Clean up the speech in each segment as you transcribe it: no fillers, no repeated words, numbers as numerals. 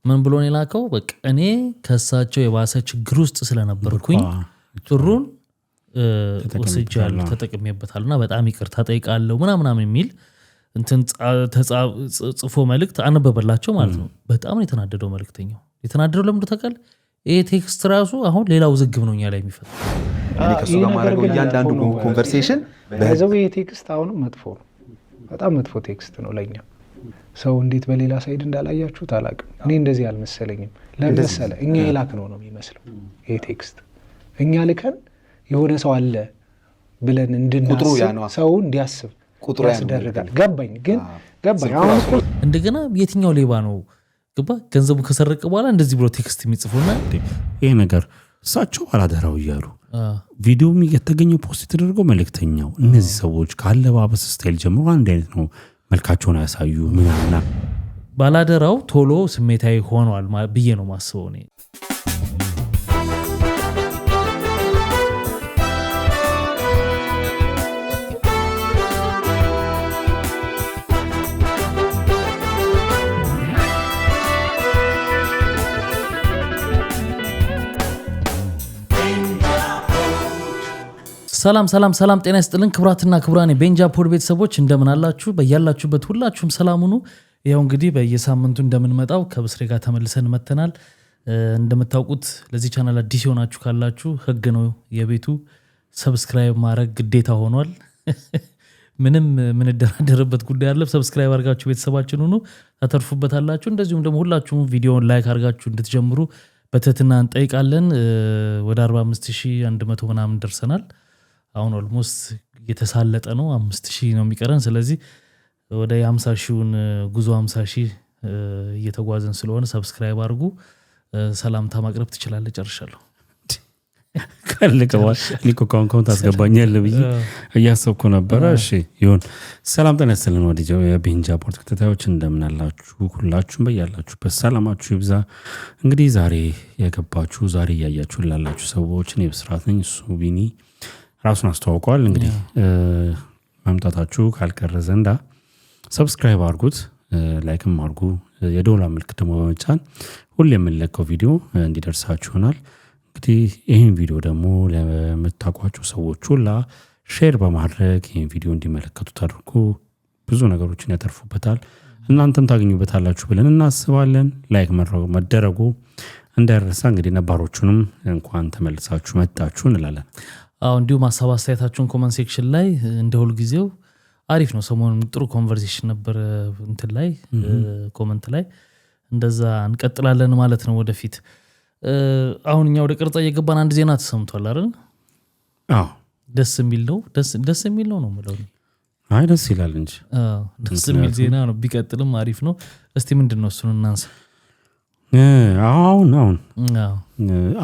ምን ብሎ ነው የላከው? በቃ እኔ ከሳቸው የባሰ ችግር ውስጥ ስለነበርኩኝ ጥሩን ወስጃለሁ ተጠቅሜበታልና በጣም ይቅርታ ጠይቃለሁ ምናምን የሚል እንትን ጽፎ መልእክት አነበበላቸው ማለት ነው። በጣም ነው የተናደደው መልእክተኛው። የተናደደው ለምን ተቀል ይሄ ቴክስት ራሱ አሁን ሌላው ዝግብ ነው እኛ ላይ የሚፈጠው። እኔ ከሱ ጋር ማድረገው እያንዳንዱ ኮንቨርሴሽን በዛው ይሄ ቴክስት አሁንም መጥፎ ነው። በጣም መጥፎ ቴክስት ነው ለኛ። ሰው እንዴት በሌላ ሳይድ እንዳላያችሁት አላውቅም። እኔ እንደዚህ አልመሰለኝም። ለምሳሌ እኛ የላክ ነው የሚመስለው ይሄ ቴክስት። እኛ ልከን የሆነ ሰው አለ ብለን እንድናስብ ሰው እንዲያስብ ቁጥሩ ያስደርጋል። ገባኝ። አሁን እኮ እንደገና የትኛው ሌባ ነው ገባ ገንዘቡን ከሰረቀ በኋላ እንደዚህ ብሎ ቴክስት የሚጽፉና ይሄ ነገር እሳቸው አላደራው እያሉ ቪዲዮም እየተገኘው ፖስት የተደረገው መልእክተኛው እነዚህ ሰዎች ካለባበስ ስታይል ጀምሮ አንድ አይነት ነው፣ መልካቸውን ያሳዩ ምናምና ባላደራው ቶሎ ስሜታዊ ሆኗል ብዬ ነው ማስበው እኔ። ሰላም ጤና ይስጥልን ክብራትና ክብራን የቤንጃ ፖድ ቤተሰቦች እንደምን አላችሁ? በያላችሁበት ሁላችሁም ሰላም ሁኑ። ይኸው እንግዲህ በየሳምንቱ እንደምንመጣው ከብስሬ ጋር ተመልሰን መተናል። እንደምታውቁት ለዚህ ቻናል አዲስ ሆናችሁ ካላችሁ ህግ ነው የቤቱ ሰብስክራይብ ማድረግ ግዴታ ሆኗል። ምንም እንደራደረበት ጉዳይ አይደለም። ሰብስክራይብ አድርጋችሁ ቤተሰባችን ሁኑ፣ ታተርፉበታላችሁ። እንደዚሁም ደግሞ ሁላችሁም ቪዲዮውን ላይክ አድርጋችሁ እንድትጀምሩ በትህትና እንጠይቃለን። ወደ 45100 ምናምን ደርሰናል። አሁን ኦልሞስት እየተሳለጠ ነው። 5000 ነው የሚቀረን። ስለዚህ ወደ 50000ን ጉዞ 50000 እየተጓዘን ስለሆነ ሰብስክራይብ አድርጉ። ሰላምታ ማቅረብ ትችላለህ። ጨርሻለሁ። ካልከዋል ሊኮ ካውንት አስገባኛል ብዬ እያሰብኩ ነበር። እሺ ይሁን። ሰላም ጤና ይስጥልን ወዲጆ የቤንጃ ፖድ ተከታታዮች እንደምን አላችሁ? ሁላችሁም በያላችሁበት ሰላማችሁ ይብዛ። እንግዲህ ዛሬ የገባችሁ ዛሬ ያያችሁ ላላችሁ ሰዎች እኔ ብስራት ነኝ። እሱ ቢኒ ራሱን አስተዋውቋል። እንግዲህ መምጣታችሁ ካልቀረ ዘንዳ ሰብስክራይብ አድርጉት፣ ላይክም አድርጉ፣ የደወል ምልክት ደግሞ በመጫን ሁሌ የምንለቀው ቪዲዮ እንዲደርሳችሁ ይሆናል። እንግዲህ ይህን ቪዲዮ ደግሞ ለምታውቋቸው ሰዎች ሁላ ሼር በማድረግ ይህን ቪዲዮ እንዲመለከቱት አድርጉ። ብዙ ነገሮችን ያተርፉበታል፣ እናንተም ታገኙበታላችሁ ብለን እናስባለን። ላይክ መደረጉ እንዳይረሳ። እንግዲህ ነባሮቹንም እንኳን ተመልሳችሁ መጣችሁ እንላለን። እንዲሁም ሀሳብ አስተያየታችሁን ኮመንት ሴክሽን ላይ እንደ ሁል ጊዜው አሪፍ ነው። ሰሞኑን ጥሩ ኮንቨርሴሽን ነበር እንትን ላይ ኮመንት ላይ። እንደዛ እንቀጥላለን ማለት ነው ወደፊት። አሁን እኛ ወደ ቅርጻ እየገባን አንድ ዜና ተሰምቷል አይደል? ደስ የሚል ነው የምለው። አይ ደስ ይላል እንጂ ደስ የሚል ዜና ነው። ቢቀጥልም አሪፍ ነው። እስቲ ምንድነው እሱን እናንሳ።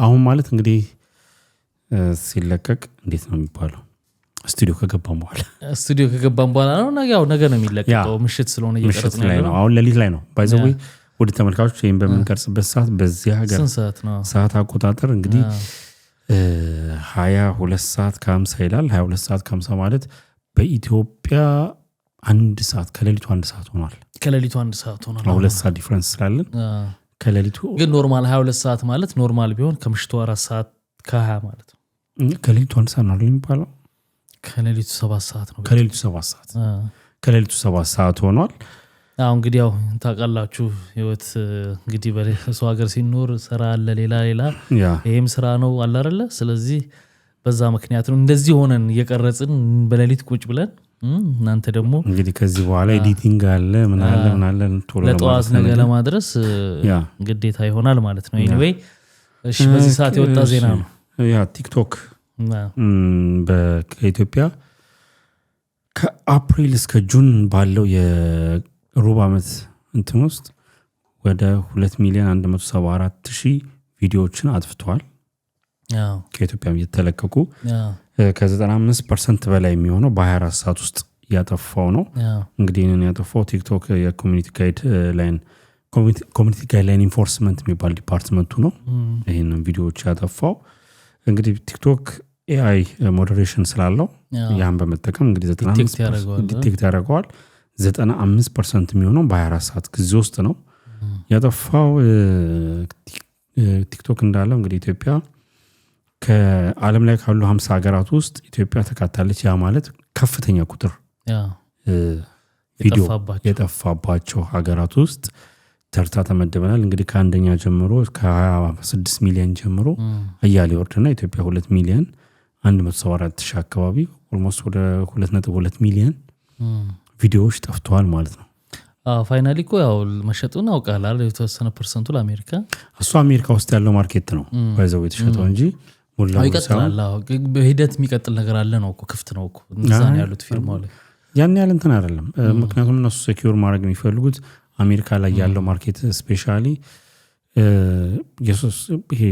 አሁን ማለት እንግዲህ ሲለቀቅ እንዴት ነው የሚባለው? ስቱዲዮ ከገባን በኋላ ነው። ነገ ነው የሚለቀቀው። ምሽት ስለሆነ እየቀረጽን ነው። አሁን ሌሊት ላይ ነው። ባይዘው ወደ ተመልካቾች ይሄን በምንቀርጽበት ሰዓት በዚህ ሀገር ሰዓት አቆጣጠር እንግዲህ 22:50 ይላል። 22:50 ማለት በኢትዮጵያ 1 ሰዓት ከሌሊቱ 1 ሰዓት ሆኗል። 2 ሰዓት ዲፈረንስ ስላለን ከሌሊቱ ግን ኖርማል 22 ሰዓት ማለት ኖርማል ቢሆን ከምሽቱ 4 ሰዓት ከ20 ማለት ነው። ከሌሊቱ 1 ሰዓት ነው የሚባለው። ከሌሊቱ 7 ሰዓት ነው። ከሌሊቱ 7 ሰዓት ሆኗል። እንግዲህ ያው ታውቃላችሁ ህይወት እንግዲህ በሰው ሀገር ሲኖር ስራ አለ፣ ሌላ ይሄም ስራ ነው አለ አይደለ? ስለዚህ በዛ ምክንያት ነው እንደዚህ ሆነን እየቀረጽን በሌሊት ቁጭ ብለን። እናንተ ደግሞ እንግዲህ ከዚህ በኋላ ኤዲቲንግ አለ ምን አለ ቶሎ ለጠዋት ነገ ለማድረስ ግዴታ ይሆናል ማለት ነው። ኤኒዌይ እሺ፣ በዚህ ሰዓት የወጣ ዜና ነው። ቲክቶክ በኢትዮጵያ ከአፕሪል እስከ ጁን ባለው የሩብ ዓመት እንትን ውስጥ ወደ 2,174,000 ቪዲዮዎችን አጥፍተዋል። ከኢትዮጵያ የተለቀቁ ከ95% በላይ የሚሆነው በ24 ሰዓት ውስጥ ያጠፋው ነው። እንግዲህ ይህንን ያጠፋው ቲክቶክ የኮሚኒቲ ጋይድላይን ኢንፎርስመንት የሚባል ዲፓርትመንቱ ነው ይህንን ቪዲዮዎች ያጠፋው። እንግዲህ ቲክቶክ ኤአይ ሞዴሬሽን ስላለው ያን በመጠቀም እንግዲህ 95% ዲቴክት ያደርገዋል። 95% የሚሆነው በ24 ሰዓት ጊዜ ውስጥ ነው። ያጠፋው ቲክቶክ እንዳለው እንግዲህ ኢትዮጵያ ከዓለም ላይ ካሉ 50 ሀገራት ውስጥ ኢትዮጵያ ተካታለች። ያ ማለት ከፍተኛ ቁጥር ቪዲዮ የጠፋባቸው ሀገራት ውስጥ ተርታ ተመድበናል። እንግዲህ ከአንደኛ ጀምሮ ከ26 ሚሊዮን ጀምሮ አያሌ ወርድና ኢትዮጵያ 2 ሚሊዮን 174 ሺህ አካባቢ ኦልሞስት ወደ 2.2 ሚሊዮን ቪዲዮዎች ጠፍተዋል ማለት ነው። ፋይናሊ እኮ ያው መሸጡን አውቃለሁ። የተወሰነ ፐርሰንቱ ለአሜሪካ እሱ አሜሪካ ውስጥ ያለው ማርኬት ነው ባይዘው የተሸጠው እንጂ ሙላው ይቀጥላል። በሂደት የሚቀጥል ነገር አለ ነው እኮ ክፍት ነው እኮ እዛ ነው ያሉት ፊርማው ላይ ያን ያህል እንትን አይደለም። ምክንያቱም እነሱ ሴኪዩር ማድረግ የሚፈልጉት አሜሪካ ላይ ያለው ማርኬት ስፔሻሊ ይሄ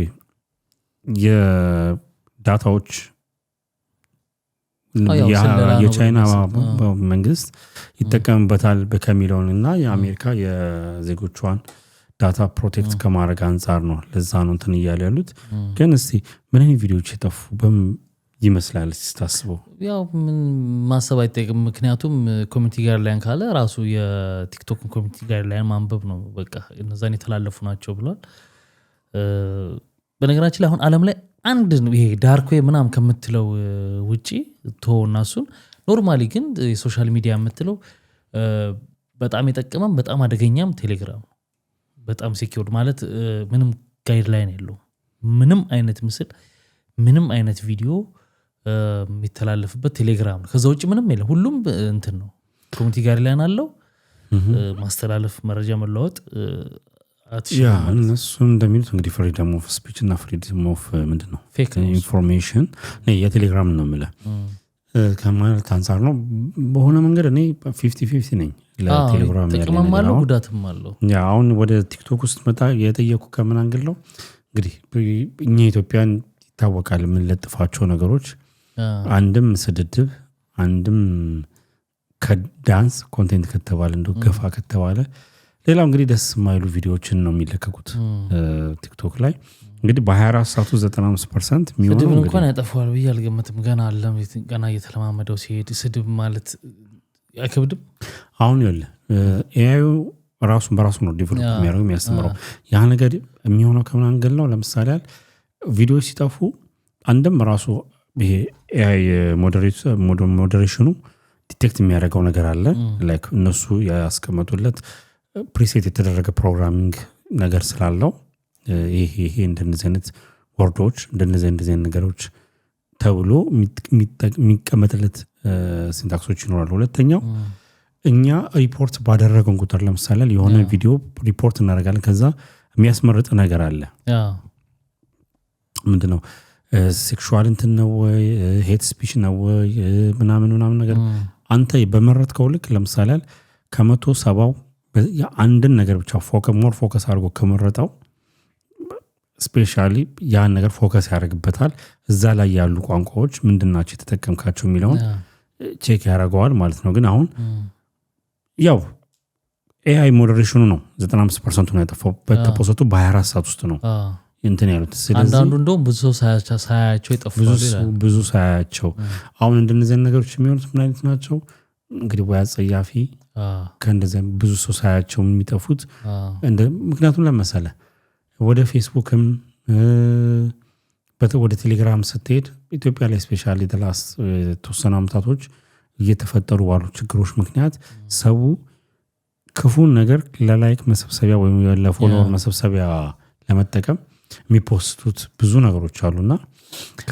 የዳታዎች የቻይና መንግስት ይጠቀምበታል ከሚለውን እና የአሜሪካ የዜጎቿን ዳታ ፕሮቴክት ከማድረግ አንጻር ነው። ለዛ ነው እንትን እያሉ ያሉት። ግን እስቲ ምን አይነት ቪዲዮዎች የጠፉ ይመስላል ስታስበው? ያው ምን ማሰብ አይጠይቅም። ምክንያቱም ኮሚኒቲ ጋይድላይን ካለ ራሱ የቲክቶክ ኮሚኒቲ ጋይድላይን ማንበብ ነው። በቃ እነዛን የተላለፉ ናቸው ብሏል። በነገራችን ላይ አሁን ዓለም ላይ አንድ ይሄ ዳርክ ዌብ ምናምን ከምትለው ውጪ ተወውና እሱን ኖርማሊ ግን የሶሻል ሚዲያ የምትለው በጣም የጠቀመም በጣም አደገኛም ቴሌግራም በጣም ሴኪውርድ ማለት ምንም ጋይድላይን የለውም። ምንም አይነት ምስል ምንም አይነት ቪዲዮ የሚተላለፍበት ቴሌግራም ነው። ከዛ ውጭ ምንም የለም። ሁሉም እንትን ነው ኮሚኒቲ ጋይድላይን አለው። ማስተላለፍ መረጃ መለዋወጥ ያ እነሱ እንደሚሉት እንግዲህ ፍሪደም ኦፍ ስፒች እና ፍሪደም ኦፍ ምንድነው ኢንፎርሜሽን ነው የቴሌግራም ነው የምልህ ከማለት አንፃር ነው። በሆነ መንገድ እኔ 50-50 ነኝ ለቴሌግራም ጥቅምም አለው ጉዳትም አለው። ያ አሁን ወደ ቲክቶክ ውስጥ መጣ የጠየቁ ከምን አንግል ነው እንግዲህ እኛ ኢትዮጵያን ይታወቃል የምንለጥፋቸው ነገሮች አንድም ስድድብ አንድም ከዳንስ ኮንቴንት ከተባለ እንደው ገፋ ከተባለ ሌላው እንግዲህ ደስ የማይሉ ቪዲዮዎችን ነው የሚለቀቁት ቲክቶክ ላይ። እንግዲህ በ24 ሰዓት ውስጥ 95% የሚሆነው ስድብ እንኳን ያጠፋዋል ብዬ አልገመትም። ገና አለም ገና እየተለማመደው ሲሄድ ስድብ ማለት አይከብድም። አሁን ይኸውልህ ኤአዩ ራሱን በራሱ ነው ዲቨሎፕ የሚያደርገው የሚያስተምረው። ያ ነገር የሚሆነው ከምን አንገል ነው? ለምሳሌ ቪዲዮዎች ሲጠፉ አንድም ራሱ ይሄ ኤአይ ሞዴሬሽኑ ዲቴክት የሚያደርገው ነገር አለ። ላይክ እነሱ ያስቀመጡለት ፕሪሴት የተደረገ ፕሮግራሚንግ ነገር ስላለው ይሄ እንደነዚህ አይነት ወርዶች እንደነዚህ አይነት ነገሮች ተብሎ የሚቀመጥለት ሲንታክሶች ይኖራሉ። ሁለተኛው እኛ ሪፖርት ባደረገን ቁጥር ለምሳሌ የሆነ ቪዲዮ ሪፖርት እናደርጋለን። ከዛ የሚያስመርጥ ነገር አለ። ምንድነው ሴክሹዋል እንትን ነው ወይ ሄት ስፒች ነው ወይ ምናምን ነገር አንተ በመረጥከው ልክ ለምሳሌ ከ170 አንድን ነገር ብቻ ፎከስ አድርጎ ከመረጠው ስፔሻሊ ያን ነገር ፎከስ ያደርግበታል። እዛ ላይ ያሉ ቋንቋዎች ምንድናቸው የተጠቀምካቸው የሚለውን ቼክ ያደርገዋል ማለት ነው። ግን አሁን ያው ኤአይ ሞዴሬሽኑ ነው 95% ነው ያጠፋው። በተፖሰቱ በ24 ሰዓት ውስጥ ነው እንትን ያሉት። ስለዚህ አንዳንዱ እንደውም ብዙ ሳያቸው ይጠፋሉ። ብዙ ሳያቸው አሁን እንደነዚህ ነገሮች የሚሆኑት ምን አይነት ናቸው እንግዲህ ወይ አጸያፊ ከእንደዚህ ብዙ ሰው ሳያቸው የሚጠፉት ምክንያቱም ለመሰለ ወደ ፌስቡክም ወደ ቴሌግራም ስትሄድ ኢትዮጵያ ላይ ስፔሻሊ የተወሰኑ አመታቶች እየተፈጠሩ ባሉ ችግሮች ምክንያት ሰው ክፉን ነገር ለላይክ መሰብሰቢያ ወይም ለፎሎወር መሰብሰቢያ ለመጠቀም የሚፖስቱት ብዙ ነገሮች አሉና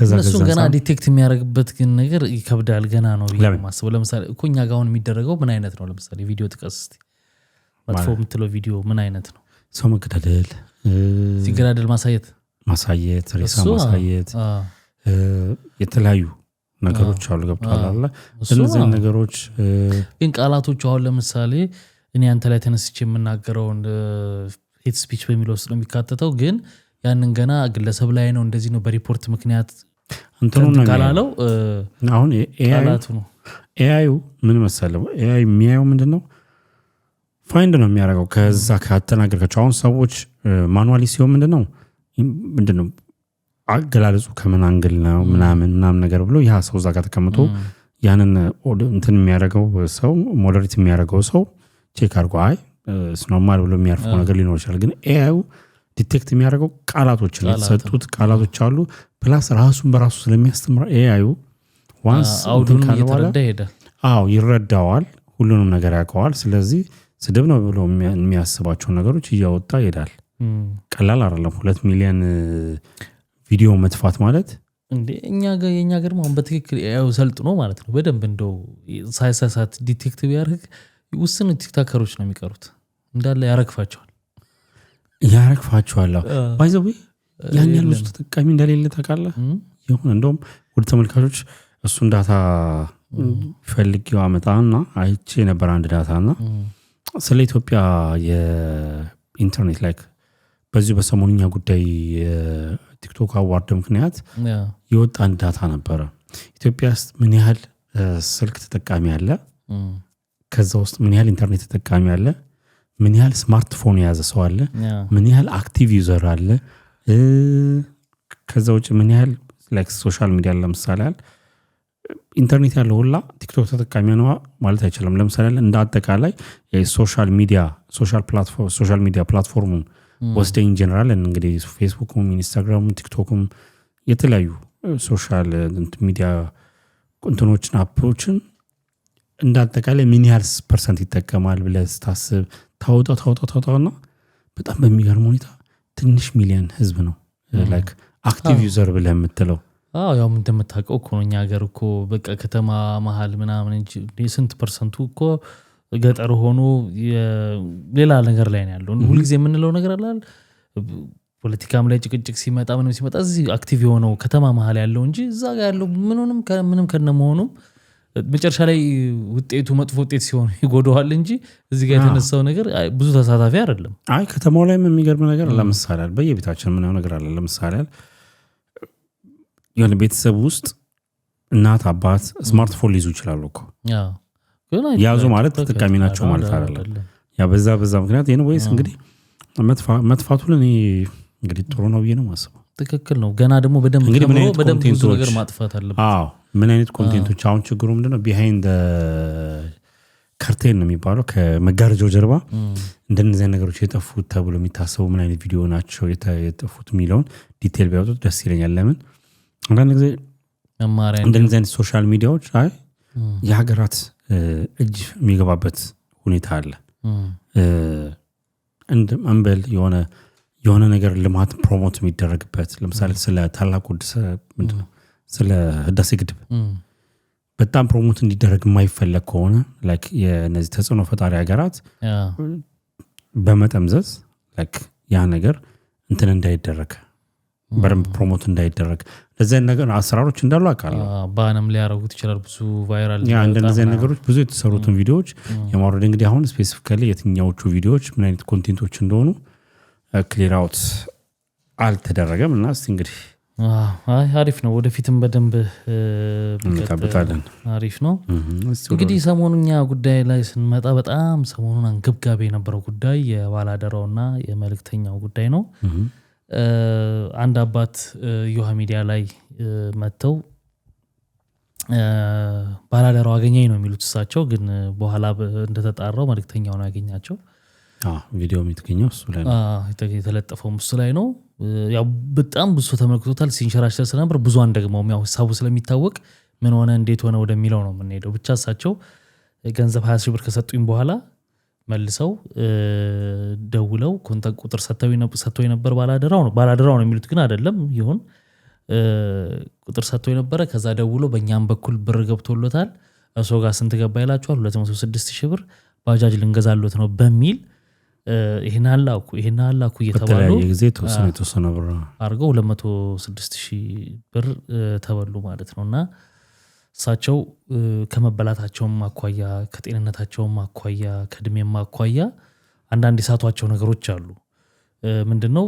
እነሱ ገና ዲቴክት የሚያደርግበት ግን ነገር ይከብዳል። ገና ነው ማስበው። ለምሳሌ እኮ እኛ ጋር አሁን የሚደረገው ምን አይነት ነው? ለምሳሌ ቪዲዮ ጥቀስ እስቲ። መጥፎ የምትለው ቪዲዮ ምን አይነት ነው? ሰው መገዳደል፣ ሲገዳደል ማሳየት፣ ሬሳ ማሳየት፣ የተለያዩ ነገሮች አሉ። ገብቷል አለ እነዚህ ነገሮች ግን ቃላቶቹ አሁን ለምሳሌ እኔ አንተ ላይ ተነስቼ የምናገረውን ሄት ስፒች በሚለው ውስጥ ነው የሚካተተው። ግን ያንን ገና ግለሰብ ላይ ነው እንደዚህ ነው በሪፖርት ምክንያት እንትኑን ካላለው አሁን ቃላቱ ነው። ኤአዩ ምን መሰለው ኤአይ የሚያየው ምንድነው ፋይንድ ነው የሚያደርገው ከዛ ከተናገርካቸው። አሁን ሰዎች ማኑዋሊ ሲሆን ምንድነው አገላለጹ ከምን አንግል ነው ምናምን ነገር ብሎ ያ ሰው እዛ ጋር ተቀምጦ ያንን እንትን የሚያደርገው ሰው ሞዴሬት የሚያደርገው ሰው ቼክ አድርጎ አይ ኖርማል ብሎ የሚያርፈው ነገር ሊኖር ይችላል። ግን ኤአዩ ዲቴክት የሚያደርገው ቃላቶችን የተሰጡት ቃላቶች አሉ። ፕላስ ራሱን በራሱ ስለሚያስተምር ኤአዩ ዋንስ አውዱን እየተረዳ ይሄዳል። ይረዳዋል፣ ሁሉንም ነገር ያውቀዋል። ስለዚህ ስድብ ነው ብሎ የሚያስባቸው ነገሮች እያወጣ ይሄዳል። ቀላል አይደለም 2 ሚሊዮን ቪዲዮ መጥፋት ማለት እንዴ። የኛ ሀገር አሁን በትክክል ኤአዩ ሰልጥኖ ማለት ነው በደንብ እንደው ሳይሳሳት ዲቴክት ቢያደርግ ውስን ቲክቶከሮች ነው የሚቀሩት እንዳለ ያረግፋቸዋል። ባይዘው ያን ያህል ውስጥ ተጠቃሚ እንደሌለ ታውቃለህ። ይሁን እንደውም ወደ ተመልካቾች እሱን ዳታ ፈልጌው አመጣና አይቼ ነበር አንድ ዳታና ስለ ኢትዮጵያ የኢንተርኔት ላይክ በዚህ በሰሞኑኛ ጉዳይ ቲክቶክ አዋርድ ምክንያት የወጣ አንድ ዳታ ነበረ። ኢትዮጵያ ውስጥ ምን ያህል ስልክ ተጠቃሚ አለ፣ ከዛ ውስጥ ምን ያህል ኢንተርኔት ተጠቃሚ አለ፣ ምን ያህል ስማርትፎን የያዘ ሰው አለ፣ ምን ያህል አክቲቭ ዩዘር አለ፣ ከዛ ውጭ ምን ያህል ላይክ ሶሻል ሚዲያ ለምሳሌ ኢንተርኔት ያለው ሁላ ቲክቶክ ተጠቃሚ ነው ማለት አይችልም። ለምሳሌ እንደ አጠቃላይ የሶሻል ሚዲያ ፕላትፎርሙን ወስደን ጀነራል እንግዲህ ፌስቡክም ኢንስታግራምም ቲክቶክም የተለያዩ ሶሻል ሚዲያ እንትኖችን አፕሮችን እንደ አጠቃላይ ምን ያህል ፐርሰንት ይጠቀማል ብለህ ስታስብ ታውጣውና በጣም በሚገርም ሁኔታ ትንሽ ሚሊዮን ህዝብ ነው ላይክ አክቲቭ ዩዘር ብለህ የምትለው። ያው ምን እንደምታውቀው እኮ ነው እኛ ሀገር እኮ በቃ ከተማ መሀል ምናምን እንጂ ስንት ፐርሰንቱ እኮ ገጠር ሆኖ ሌላ ነገር ላይ ነው ያለው። ሁልጊዜ የምንለው ነገር አላል ፖለቲካም ላይ ጭቅጭቅ ሲመጣ ምንም ሲመጣ እዚህ አክቲቭ የሆነው ከተማ መሀል ያለው እንጂ እዛ ጋር ያለው ምንም ከነመሆኑም መጨረሻ ላይ ውጤቱ መጥፎ ውጤት ሲሆን ይጎዳዋል እንጂ እዚህ ጋር የተነሳው ነገር ብዙ ተሳታፊ አይደለም። ከተማው ላይ የሚገርም ነገር ለምሳሌ በየቤታችን ምናምን ነገር አለ። ለምሳሌ የሆነ ቤተሰብ ውስጥ እናት አባት ስማርትፎን ሊይዙ ይችላሉ እኮ ያዙ ማለት ተጠቃሚ ናቸው ማለት አይደለም። ያ በዛ ምክንያት ይሄን ወይስ እንግዲህ መጥፋቱ ለኔ እንግዲህ ጥሩ ነው ብዬ ነው ማስበው። ትክክል ነው። ገና ደግሞ በደንብ ብዙ ነገር ማጥፋት አለበት። ምን አይነት ኮንቴንቶች አሁን ችግሩ ምንድነው? ቢሃይንድ ከርቴን ነው የሚባለው ከመጋረጃው ጀርባ እንደነዚህ ነገሮች የጠፉት ተብሎ የሚታሰቡ ምን አይነት ቪዲዮ ናቸው የጠፉት የሚለውን ዲቴል ቢያወጡት ደስ ይለኛል። ለምን አንዳንድ ጊዜ እንደነዚህ አይነት ሶሻል ሚዲያዎች የሀገራት እጅ የሚገባበት ሁኔታ አለ። አንበል የሆነ ነገር ልማት ፕሮሞት የሚደረግበት ለምሳሌ ስለ ታላቁ ምንድነው ስለ ህዳሴ ግድብ በጣም ፕሮሞት እንዲደረግ የማይፈለግ ከሆነ ላይክ የነዚህ ተጽዕኖ ፈጣሪ ሀገራት በመጠምዘዝ ላይክ ያ ነገር እንትን እንዳይደረግ በደንብ ፕሮሞት እንዳይደረግ ለዚህ ነገር አሰራሮች እንዳሉ አውቃለሁ። ባንም ሊያረጉት ይችላል። ብዙ ቫይራል እንደዚህ ነገሮች ብዙ የተሰሩትን ቪዲዮዎች የማውረድ እንግዲህ አሁን ስፔሲፊካሊ የትኛዎቹ ቪዲዮዎች ምን አይነት ኮንቴንቶች እንደሆኑ ክሊር አውት አልተደረገም እና እስቲ እንግዲህ አሪፍ ነው። ወደፊትም በደንብ እንጠብቃለን። አሪፍ ነው። እንግዲህ ሰሞኑኛ ጉዳይ ላይ ስንመጣ በጣም ሰሞኑን አንገብጋቢ የነበረው ጉዳይ የባላደራውና የመልእክተኛው ጉዳይ ነው። አንድ አባት ዮሃ ሚዲያ ላይ መጥተው ባላደራው አገኘኝ ነው የሚሉት እሳቸው፣ ግን በኋላ እንደተጣራው መልእክተኛው ነው ያገኛቸው። ቪዲዮ የሚትገኘው እሱ ላይ ነው የተለጠፈው እሱ ላይ ነው። ያው በጣም ብዙ ተመልክቶታል። ሲንሸራሸር ስለነበር ብዙ አንደግመውም ያው ሀሳቡ ስለሚታወቅ ምን ሆነ እንዴት ሆነ ወደሚለው ነው የምንሄደው። ብቻ እሳቸው ገንዘብ 20 ሺህ ብር ከሰጡኝ በኋላ መልሰው ደውለው ኮንታክት ቁጥር ሰጥተው የነበር ባላደራው ነው የሚሉት ግን አይደለም ይሁን ቁጥር ሰጥተው የነበረ። ከዛ ደውሎ በእኛም በኩል ብር ገብቶሎታል እሱ ጋር ስንት ገባ ይላቸዋል 206 ሺህ ብር ባጃጅ ልንገዛሎት ነው በሚል ይሄን አላኩ እየተባሉ በተለያየ ጊዜ የተወሰነ ብር አድርገው 206 ሺህ ብር ተበሉ ማለት ነው። እና እሳቸው ከመበላታቸውም አኳያ ከጤንነታቸውም አኳያ ከእድሜም አኳያ አንዳንድ የሳቷቸው ነገሮች አሉ። ምንድነው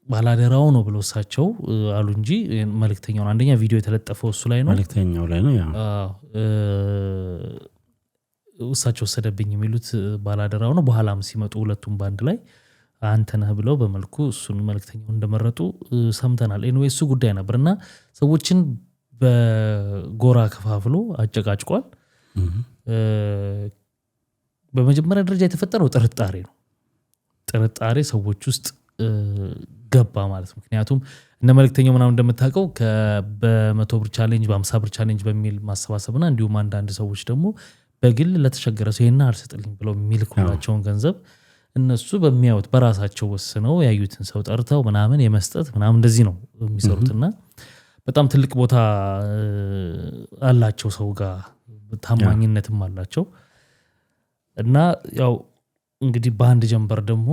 ባላደራው ነው ብለው እሳቸው አሉ እንጂ መልእክተኛውን አንደኛ ቪዲዮ የተለጠፈው እሱ ላይ ነው መልእክተኛው ላይ ነው። እሳቸው ወሰደብኝ የሚሉት ባላደራው ነው። በኋላም ሲመጡ ሁለቱም ባንድ ላይ አንተ ነህ ብለው በመልኩ እሱን መልእክተኛው እንደመረጡ ሰምተናል። ኤኒዌይ እሱ ጉዳይ ነበርና ሰዎችን በጎራ ከፋፍሎ አጨቃጭቋል። በመጀመሪያ ደረጃ የተፈጠረው ጥርጣሬ ነው። ጥርጣሬ ሰዎች ውስጥ ገባ ማለት ነው። ምክንያቱም እነ መልእክተኛው ምናምን እንደምታውቀው በ100 ብር ቻሌንጅ በ50 ብር ቻሌንጅ በሚል ማሰባሰብና እንዲሁም አንዳንድ ሰዎች ደግሞ በግል ለተቸገረ ሰው ይሄን አልሰጥልኝ ብለው የሚልኩላቸውን ገንዘብ እነሱ በሚያዩት በራሳቸው ወስነው ያዩትን ሰው ጠርተው ምናምን የመስጠት ምናምን እንደዚህ ነው የሚሰሩትና በጣም ትልቅ ቦታ አላቸው ሰው ጋር ታማኝነትም አላቸው እና ያው እንግዲህ በአንድ ጀንበር ደግሞ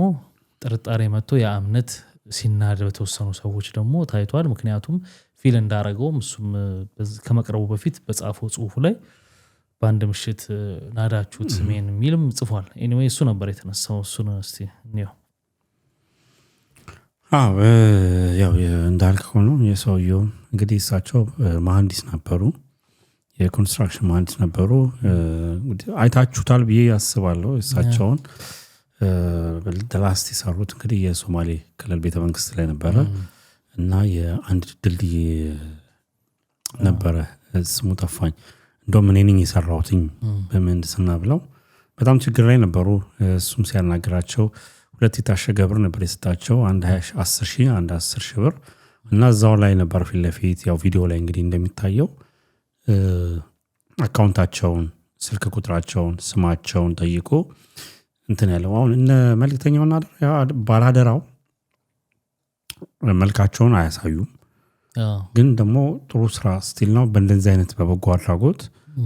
ጥርጣሬ መጥቶ የእምነት ሲናድ በተወሰኑ ሰዎች ደግሞ ታይቷል። ምክንያቱም ፊል እንዳረገውም እሱም ከመቅረቡ በፊት በጻፈው ጽሁፉ ላይ በአንድ ምሽት ናዳችሁት ስሜን የሚልም ጽፏል። ኤኒዌይ እሱ ነበር የተነሳው። እሱን እስቲ እንየው። ያው እንዳልከው ነው የሰውየው እንግዲህ እሳቸው መሐንዲስ ነበሩ፣ የኮንስትራክሽን መሐንዲስ ነበሩ። አይታችሁታል ብዬ ያስባለሁ እሳቸውን ላስት የሰሩት እንግዲህ የሶማሌ ክልል ቤተመንግስት ላይ ነበረ እና የአንድ ድልድይ ነበረ ስሙ ጠፋኝ። እንደውም እኔ ነኝ የሰራሁትኝ በምህንድስና ብለው በጣም ችግር ላይ ነበሩ። እሱም ሲያናግራቸው 2 የታሸገ ብር ነበር የሰጣቸው፣ አንድ 10,000 አንድ 10,000 ብር እና እዛው ላይ ነበር ፊት ለፊት ያው ቪዲዮ ላይ እንግዲህ እንደሚታየው አካውንታቸውን፣ ስልክ ቁጥራቸውን፣ ስማቸውን ጠይቆ እንትን ያለው። አሁን እነ መልእክተኛውና ባላደራው መልካቸውን አያሳዩም፣ ግን ደግሞ ጥሩ ስራ ስቲል ነው። በእንደዚህ አይነት በበጎ አድራጎት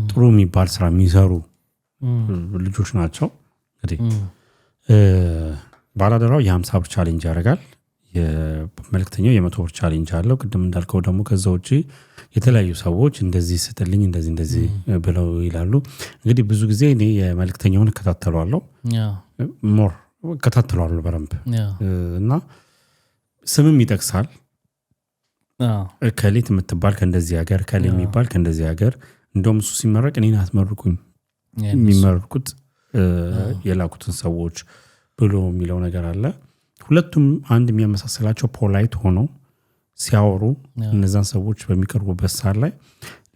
ጥሩ የሚባል ስራ የሚሰሩ ልጆች ናቸው። እንግዲህ ባላደራው የ50 ብር ቻሌንጅ ያደርጋል፣ መልእክተኛው የ100 ብር ቻሌንጅ አለው። ቅድም እንዳልከው ደግሞ ከዛ ውጪ የተለያዩ ሰዎች እንደዚህ ስትልኝ እንደዚህ ብለው ይላሉ። እንግዲህ ብዙ ጊዜ እኔ የመልእክተኛውን እከታተለዋለሁ፣ ሞር እከታተለዋለሁ በደንብ እና ስምም ይጠቅሳል። ከሊት የምትባል ከእንደዚህ ሀገር፣ ከሊ የሚባል ከእንደዚህ ሀገር። እንደውም እሱ ሲመረቅ እኔን አትመርቁኝ የሚመርቁት የላኩትን ሰዎች ብሎ የሚለው ነገር አለ። ሁለቱም አንድ የሚያመሳስላቸው ፖላይት ሆነው ሲያወሩ እነዛን ሰዎች በሚቀርቡበት ሰዓት ላይ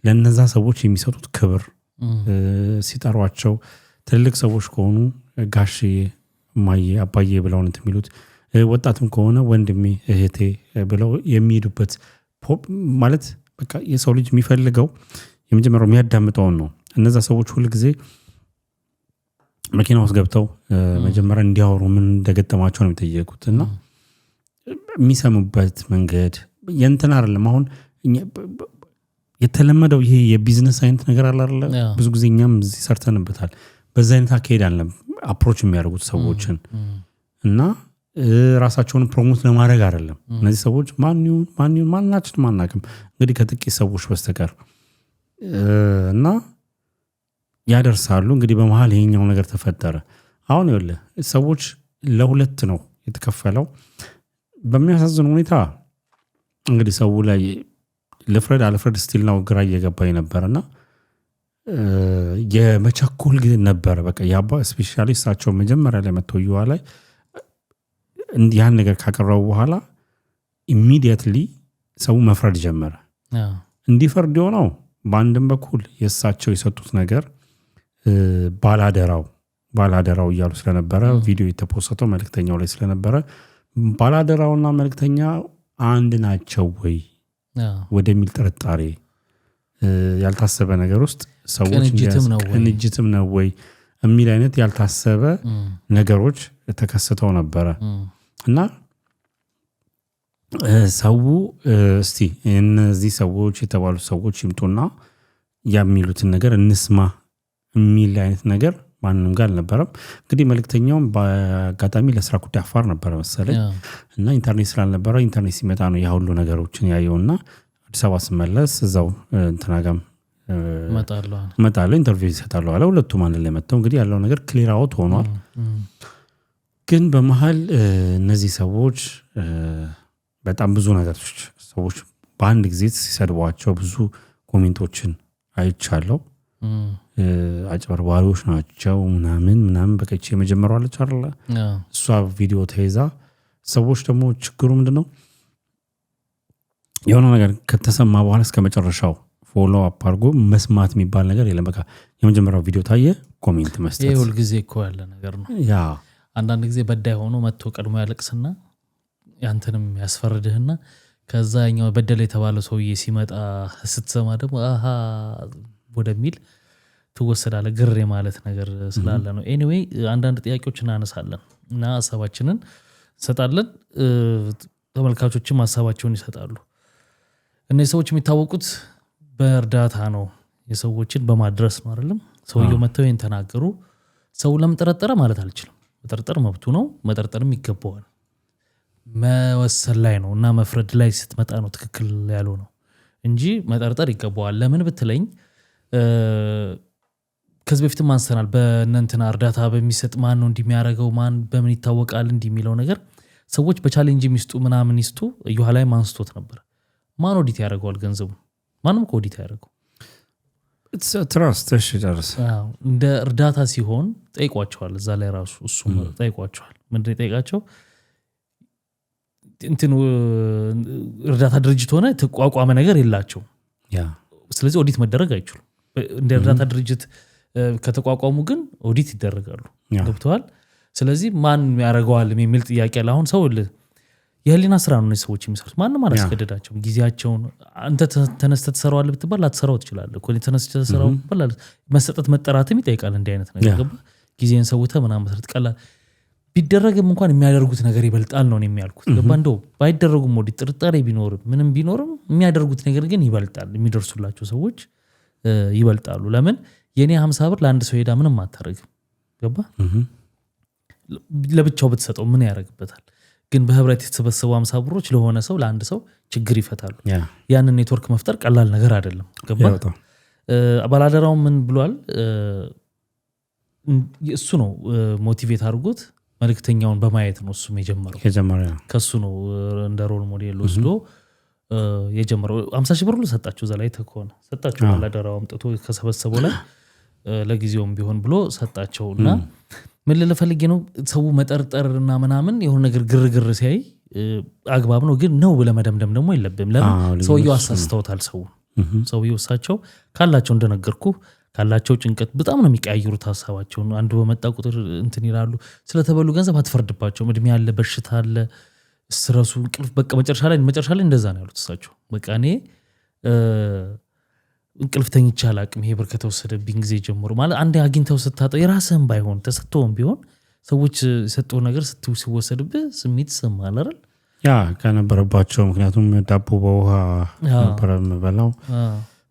ለነዛ ሰዎች የሚሰጡት ክብር ሲጠሯቸው ትልልቅ ሰዎች ከሆኑ ጋሽዬ፣ እማዬ፣ አባዬ ብለው ነው የሚሉት። ወጣትም ከሆነ ወንድሜ፣ እህቴ ብለው የሚሄዱበት ማለት በቃ የሰው ልጅ የሚፈልገው የመጀመሪያው የሚያዳምጠውን ነው። እነዛ ሰዎች ሁሉ ጊዜ መኪና ውስጥ ገብተው መጀመሪያ እንዲያወሩ ምን እንደገጠማቸው ነው የሚጠየቁት እና የሚሰሙበት መንገድ የእንትን አይደለም። አሁን የተለመደው ይሄ የቢዝነስ አይነት ነገር አለ አይደል? ብዙ ጊዜ እኛም እዚህ ሰርተንበታል። በዛ አይነት አካሄድ አለም አፕሮች የሚያደርጉት ሰዎችን እና ራሳቸውን ፕሮሞት ለማድረግ አይደለም። እነዚህ ሰዎች ማናችን ማናቅም እንግዲህ ከጥቂት ሰዎች በስተቀር እና ያደርሳሉ። እንግዲህ በመሃል ይሄኛው ነገር ተፈጠረ። አሁን ይኸውልህ ሰዎች ለሁለት ነው የተከፈለው። በሚያሳዝን ሁኔታ እንግዲህ ሰው ላይ ለፍረድ አለፍረድ ስቲል ነው ግራ እየገባኝ ነበርና የመቸኮል ጊዜ ነበረ። በቃ ያባ ስፔሻሊ እሳቸው መጀመሪያ ላይ መተው ይዋ ላይ ያን ነገር ካቀረቡ በኋላ ኢሚዲየትሊ ሰው መፍረድ ጀመረ። እንዲፈርድ የሆነው በአንድም በኩል የእሳቸው የሰጡት ነገር ባላደራው እያሉ ስለነበረ ቪዲዮ የተፖሰተው መልእክተኛው ላይ ስለነበረ ባላደራውና መልእክተኛ አንድ ናቸው ወይ ወደሚል ጥርጣሬ ያልታሰበ ነገር ውስጥ ሰዎች ቅንጅትም ነው ወይ የሚል አይነት ያልታሰበ ነገሮች ተከስተው ነበረ እና ሰው እስቲ እነዚህ ሰዎች የተባሉ ሰዎች ይምጡና የሚሉትን ነገር እንስማ የሚል አይነት ነገር ማንንም ጋር አልነበረም። እንግዲህ መልእክተኛውም በአጋጣሚ ለስራ ጉዳይ አፋር ነበረ መሰለኝ እና ኢንተርኔት ስላልነበረ ኢንተርኔት ሲመጣ ነው ያ ሁሉ ነገሮችን ያየውና አዲስ አበባ ስመለስ እዛው እንትናጋም መጣለሁ ኢንተርቪው ይሰጣለሁ አለ። ሁለቱም አንድ ላይ መጥተው እንግዲህ ያለው ነገር ክሊር አውት ሆኗል። ግን በመሃል እነዚህ ሰዎች በጣም ብዙ ነገሮች ሰዎች በአንድ ጊዜ ሲሰድቧቸው ብዙ ኮሜንቶችን አይቻለሁ። አጭበርባሪዎች ናቸው ምናምን በቀጭ የመጀመሪያው አለች አይደል? እሷ ቪዲዮ ተይዛ ሰዎች ደግሞ ችግሩ ምንድነው የሆነ ነገር ከተሰማ በኋላ እስከ መጨረሻው ፎሎ አፕ አድርጎ መስማት የሚባል ነገር የለም። በቃ የመጀመሪያው ቪዲዮ ታየ ኮሜንት መስጠት ይሄ ሁሉ ጊዜ እኮ ያለ ነገር ነው። ያ አንዳንድ ጊዜ በዳይ ሆኖ መጥቶ ቀድሞ ያለቅስና ያንተንም ያስፈርድህና ከዛኛው በደል የተባለ ሰውዬ ሲመጣ ስትሰማ ደግሞ አሃ ወደሚል ትወሰዳለህ። ግሬ ማለት ነገር ስላለ ነው። ኤኒዌይ አንዳንድ ጥያቄዎች እናነሳለን እና ሀሳባችንን እንሰጣለን። ተመልካቾችም ሀሳባቸውን ይሰጣሉ። እነዚህ ሰዎች የሚታወቁት በእርዳታ ነው፣ የሰዎችን በማድረስ ነው አይደለም። ሰውየው መጥተው ይሄን ተናገሩ። ሰው ለምን ጠረጠረ ማለት አልችልም። መጠርጠር መብቱ ነው፣ መጠርጠርም ይገባዋል። መወሰን ላይ ነው እና መፍረድ ላይ ስትመጣ ነው ትክክል ያለው ነው እንጂ መጠርጠር ይገባዋል። ለምን ብትለኝ ከዚህ በፊትም አንስተናል። በእነንትና እርዳታ በሚሰጥ ማን ነው እንደሚያደርገው ማን በምን ይታወቃል እንደሚለው ነገር ሰዎች በቻሌንጅ ሚስጡ ምናምን ይስጡ እዩሃ ላይ ማንስቶት ነበር። ማን ኦዲት ያደርገዋል ገንዘቡ? ማንም ኦዲት ያደርገው ትራስት ጨርስ። እንደ እርዳታ ሲሆን ጠይቋቸዋል። እዛ ላይ ራሱ እሱ ጠይቋቸዋል። ምንድን የጠይቃቸው እንትን እርዳታ ድርጅት ሆነ ተቋቋመ ነገር የላቸው። ስለዚህ ኦዲት መደረግ አይችሉም። እንደ እርዳታ ድርጅት ከተቋቋሙ ግን ኦዲት ይደረጋሉ። ገብተዋል። ስለዚህ ማን ያደርገዋል የሚል ጥያቄ አለ። አሁን ሰው የህሊና ስራ ነው ሰዎች የሚሰሩት። ማንም አላስገደዳቸውም። ጊዜያቸውን አንተ ተነስተህ ትሰራዋለህ ብትባል ላትሰራው ትችላለህ እኮ። ተነስተህ ትሰራው ብትባል መሰጠት መጠራትም ይጠይቃል። እንዲህ አይነት ነገር ገባ። ጊዜን ሰውተህ ምናምን መስራት ቀላል ቢደረግም እንኳን የሚያደርጉት ነገር ይበልጣል ነው የሚያልኩት። ገባ። እንደው ባይደረጉም ወዲህ ጥርጣሬ ቢኖርም ምንም ቢኖርም የሚያደርጉት ነገር ግን ይበልጣል። የሚደርሱላቸው ሰዎች ይበልጣሉ። ለምን የኔ 50 ብር ለአንድ ሰው ሄዳ ምንም አታረግም። ገባ። ለብቻው ብትሰጠው ምን ያደርግበታል? ግን በህብረት የተሰበሰቡ 50 ብሮች ለሆነ ሰው ለአንድ ሰው ችግር ይፈታሉ። ያንን ኔትወርክ መፍጠር ቀላል ነገር አይደለም። ገባ። ባላደራው ምን ብሏል? እሱ ነው ሞቲቬት አድርጎት መልእክተኛውን በማየት ነው እሱም የጀመረው። ከሱ ነው እንደ ሮል ሞዴል ወስዶ የጀመረው። 50 ሺህ ብር ሁሉ ሰጣቸው። እዛ ላይ ተከሆነ ሰጣቸው። ባላደራው አምጥቶ ከሰበሰበው ላይ ለጊዜውም ቢሆን ብሎ ሰጣቸው። እና ምን ልፈልጌ ነው ሰው መጠርጠርና ምናምን የሆነ ነገር ግርግር ሲያይ አግባብ ነው፣ ግን ነው ለመደምደም ደግሞ የለብም። ለምን ሰውየው አሳስተውታል። ሰውየው እሳቸው ካላቸው እንደነገርኩ ካላቸው ጭንቀት በጣም ነው የሚቀያየሩት ሀሳባቸውን። አንዱ በመጣ ቁጥር እንትን ይላሉ። ስለተበሉ ገንዘብ አትፈርድባቸውም። እድሜ ያለ በሽታ አለ፣ ስትረሱ እንቅልፍ በቃ መጨረሻ ላይ እንደዛ ነው ያሉት እሳቸው። በቃ እኔ እንቅልፍ ተኝቼ አላቅም ይሄ ብር ከተወሰደብኝ ጊዜ ጀምሮ። ማለት አንዴ አግኝተው ስታጠው የራስህም ባይሆን ተሰጥቶም ቢሆን ሰዎች የሰጠው ነገር ሲወሰድብህ ስሜት ይሰማል አይደል? ያ ከነበረባቸው ምክንያቱም ዳቦ በውሃ ነበር የምበላው።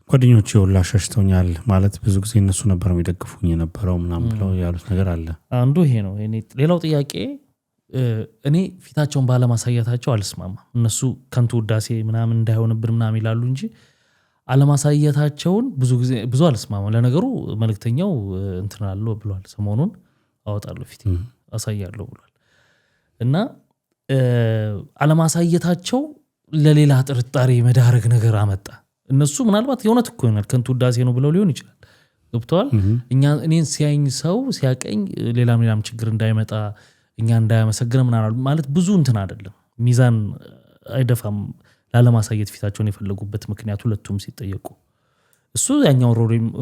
ጓደኞቼ ሁላ ሸሽተውኛል ማለት ብዙ ጊዜ እነሱ ነበር የሚደግፉኝ የነበረው ምናምን ብለው ያሉት ነገር አለ። አንዱ ይሄ ነው። ሌላው ጥያቄ እኔ ፊታቸውን ባለማሳየታቸው አልስማማም። እነሱ ከንቱ ውዳሴ ምናምን እንዳይሆንብን ምናምን ይላሉ እንጂ አለማሳየታቸውን ብዙ አልስማማም። ለነገሩ መልእክተኛው እንትን አለው ብሏል። ሰሞኑን አወጣለሁ ፊት አሳያለሁ ብሏል። እና አለማሳየታቸው ለሌላ ጥርጣሬ መዳረግ ነገር አመጣ። እነሱ ምናልባት የእውነት እኮ ይሆናል ከንቱ ውዳሴ ነው ብለው ሊሆን ይችላል። ገብተዋል። እኔን ሲያኝ ሰው ሲያቀኝ ሌላም ችግር እንዳይመጣ እኛ እንዳያመሰግነ ምናምን ማለት ብዙ እንትን አይደለም። ሚዛን አይደፋም። ላለማሳየት ፊታቸውን የፈለጉበት ምክንያት ሁለቱም ሲጠየቁ እሱ ያኛው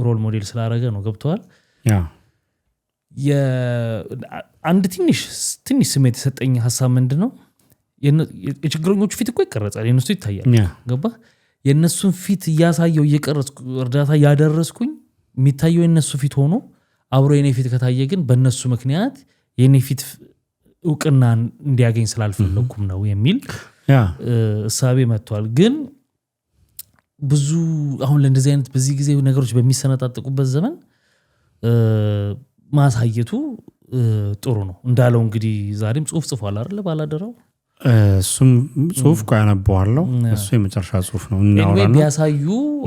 ሮል ሞዴል ስላደረገ ነው። ገብተዋል። አንድ ትንሽ ስሜት የሰጠኝ ሀሳብ ምንድን ነው? የችግረኞቹ ፊት እኮ ይቀረጻል፣ የነሱ ይታያል። ገባ። የነሱን ፊት እያሳየው እየቀረጽኩ እርዳታ ያደረስኩኝ የሚታየው የነሱ ፊት ሆኖ አብሮ የኔ ፊት ከታየ ግን በእነሱ ምክንያት የኔ ፊት እውቅና እንዲያገኝ ስላልፈለኩም ነው የሚል እሳቤ መጥቷል። ግን ብዙ አሁን ለእንደዚህ አይነት በዚህ ጊዜ ነገሮች በሚሰነጣጥቁበት ዘመን ማሳየቱ ጥሩ ነው። እንዳለው እንግዲህ ዛሬም ጽሁፍ ጽፏል አይደለ ባላደራው። እሱም ጽሁፍ እኮ ያነበዋለሁ። እሱ የመጨረሻ ጽሁፍ ነው። ቢያሳዩ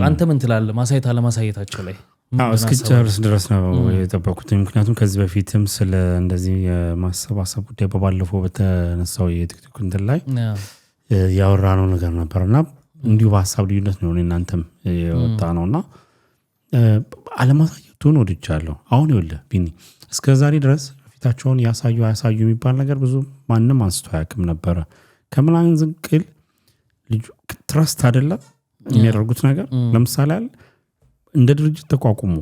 አንተ ምን ትላለህ? ማሳየት አለማሳየታቸው ላይ እስኪጨርስ ድረስ ነው የጠበቁት። ምክንያቱም ከዚህ በፊትም ስለ እንደዚህ የማሰባሰብ ጉዳይ በባለፈው በተነሳው የቲክቶክ እንትን ላይ ያወራነው ነገር ነበርና እንዲሁ በሀሳብ ልዩነት ነው እናንተም የወጣ ነውና አለማሳየቱን ወድጃለሁ። አሁን ይኸውልህ ቢኒ እስከ ዛሬ ድረስ ፊታቸውን ያሳዩ የሚባል ነገር ብዙ ማንም አንስቶ አያውቅም ነበረ። ከምናምን ዝንቅል ልጁ ትረስት አይደለም የሚያደርጉት ነገር። ለምሳሌ እንደ ድርጅት ተቋቁሞ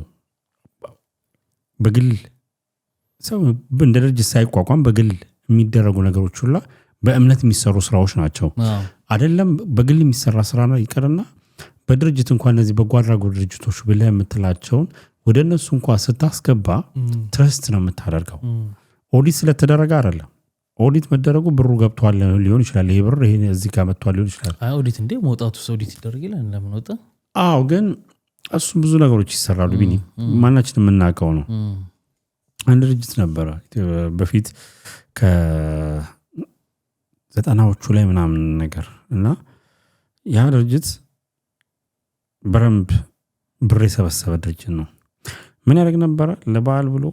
በግል ሰው እንደ ድርጅት ሳይቋቋም በግል የሚደረጉ ነገሮች ሁላ በእምነት የሚሰሩ ስራዎች ናቸው። አይደለም በግል የሚሰራ ስራ ነው ይቀርና በድርጅት እንኳን እነዚህ በጎ አድራጎት ድርጅቶች ብለህ የምትላቸውን ወደ እነሱ እንኳን ስታስገባ ትረስት ነው የምታደርገው። ኦዲት ስለተደረገ አይደለም። ኦዲት መደረጉ ብሩ ገብቷል ሊሆን ይችላል። ይሄ ብር ይሄ እዚህ ጋር መጥቷል ሊሆን ይችላል። ኦዲት እንዴ መውጣቱ ኦዲት ይደረግ ይላል ለምን ወጣ? አዎ ግን እሱም ብዙ ነገሮች ይሰራሉ። ቢኒ ማናችን የምናውቀው ነው። አንድ ድርጅት ነበረ በፊት ከ90ዎቹ ላይ ምናምን ነገር እና ያ ድርጅት በረምብ ብር የሰበሰበ ድርጅት ነው። ምን ያደርግ ነበረ? ለበዓል ብሎ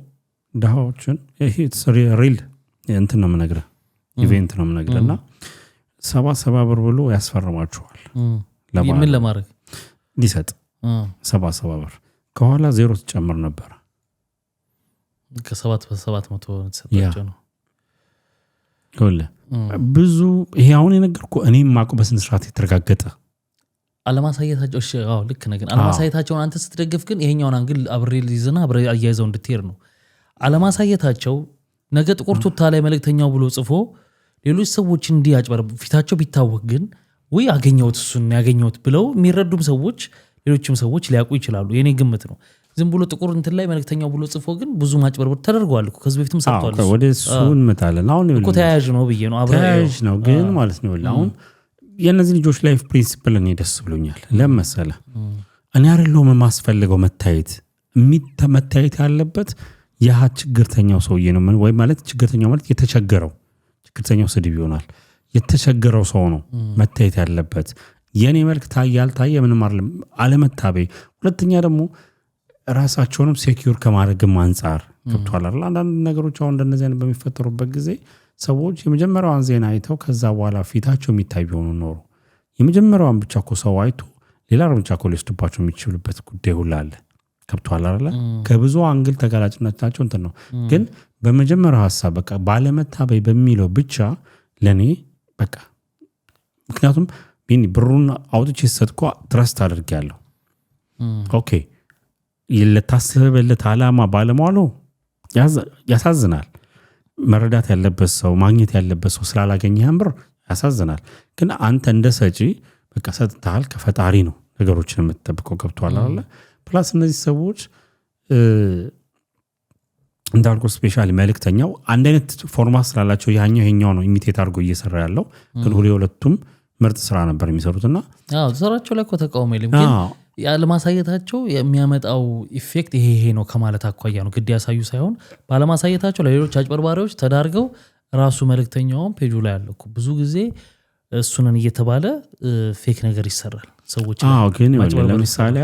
ድሃዎችን ይሄ ሪል እንትን ነው የምነግርህ ኢቬንት ነው የምነግርህ እና 70 ብር ብሎ ያስፈርማቸዋል። ምን ለማድረግ ሊሰጥ 70 ብር ከኋላ ዜሮ ትጨምር ነበረ። ከ700 ተሰጣቸው ነው ብዙ ይሄ አሁን የነገርኩህ እኔም ማውቀው በስነ ስርዓት የተረጋገጠ አለማሳየታቸው። እሺ አዎ ልክ ነህ። ግን አለማሳየታቸውን አንተ ስትደግፍ ግን ይሄኛውን አንግል አብሬል ይዘና አብሬ አያይዘው እንድትሄድ ነው። አለማሳየታቸው ነገ ጥቁር ቱታ ላይ መልእክተኛው ብሎ ጽፎ ሌሎች ሰዎች እንዲያጭበር ፊታቸው ቢታወቅ ግን ወይ አገኘሁት እሱን ያገኘሁት ብለው የሚረዱም ሰዎች ሌሎችም ሰዎች ሊያውቁ ይችላሉ። የኔ ግምት ነው። ዝም ብሎ ጥቁር እንትን ላይ መልእክተኛው ብሎ ጽፎ ግን ብዙ ማጭበርበር ተደርጓል እኮ ከዚህ በፊትም ሰጥቷል። ወደ እሱን መጣለን አሁን እኮ ተያያዥ ነው ብዬ ነው ተያያዥ ነው ግን ማለት ነው። አሁን የነዚህ ልጆች ላይፍ ፕሪንሲፕል እኔ ደስ ብሎኛል። ለምሳሌ እኔ አይደለሁም የማስፈልገው መታየት ያለበት ያ ችግርተኛው ሰውዬ ነው ወይ ማለት ችግርተኛው ማለት ችግርተኛው ስድብ ይሆናል። የተቸገረው ሰው ነው መታየት ያለበት። የኔ መልክ ታየ አልታየ ምንም አይደለም አለመታበይ። ሁለተኛ ደግሞ ራሳቸውንም ሴኩር ከማድረግም አንፃር ገብቷል አይደል? አንዳንድ ነገሮች አሁን እንደነዚህ አይነት በሚፈጠሩበት ጊዜ ሰዎች የመጀመሪያዋን ዜና አይተው ከዛ በኋላ ፊታቸው የሚታይ ቢሆኑ ኖሮ የመጀመሪያዋን ብቻ እኮ ሰው አይቶ ሌላ እርምጃ እኮ ሊወስድባቸው የሚችሉበት ጉዳይ ሁላ አለ። ገብቷል አይደል? ከብዙ አንግል ተጋላጭነታቸው እንትን ነው። ግን በመጀመሪያው ሐሳብ በቃ ባለመታበይ በሚለው ብቻ ለኔ በቃ ምክንያቱም ቢኒ ብሩን አውጥቼ ሰጥቆ ትረስት አድርጌያለሁ። ኦኬ ለታሰበለት ዓላማ ባለሟሉ ያሳዝናል። መረዳት ያለበት ሰው ማግኘት ያለበት ሰው ስላላገኘህም ብር ያሳዝናል። ግን አንተ እንደ ሰጪ በቃ ሰጥተሃል። ከፈጣሪ ነው ነገሮችን የምትጠብቀው። ገብቷል አይደል? ፕላስ እነዚህ ሰዎች እንዳልኩ ስፔሻሊ መልእክተኛው አንድ አይነት ፎርማት ስላላቸው ይሄኛው ነው ኢሚቴት አድርጎ እየሰራ ያለው። ግን ሁለቱም ምርጥ ስራ ነበር የሚሰሩትና ስራቸው ላይ እኮ ተቃውሞ የለም። ግን ያለማሳየታቸው የሚያመጣው ኢፌክት ይሄ ነው ከማለት አኳያ ነው። ግድ ያሳዩ ሳይሆን ባለማሳየታቸው ለሌሎች አጭበርባሪዎች ተዳርገው ራሱ መልእክተኛውም ፔጁ ላይ ያለው ብዙ ጊዜ እሱንን እየተባለ ፌክ ነገር ይሰራል። ሰዎች ግን ለምሳሌ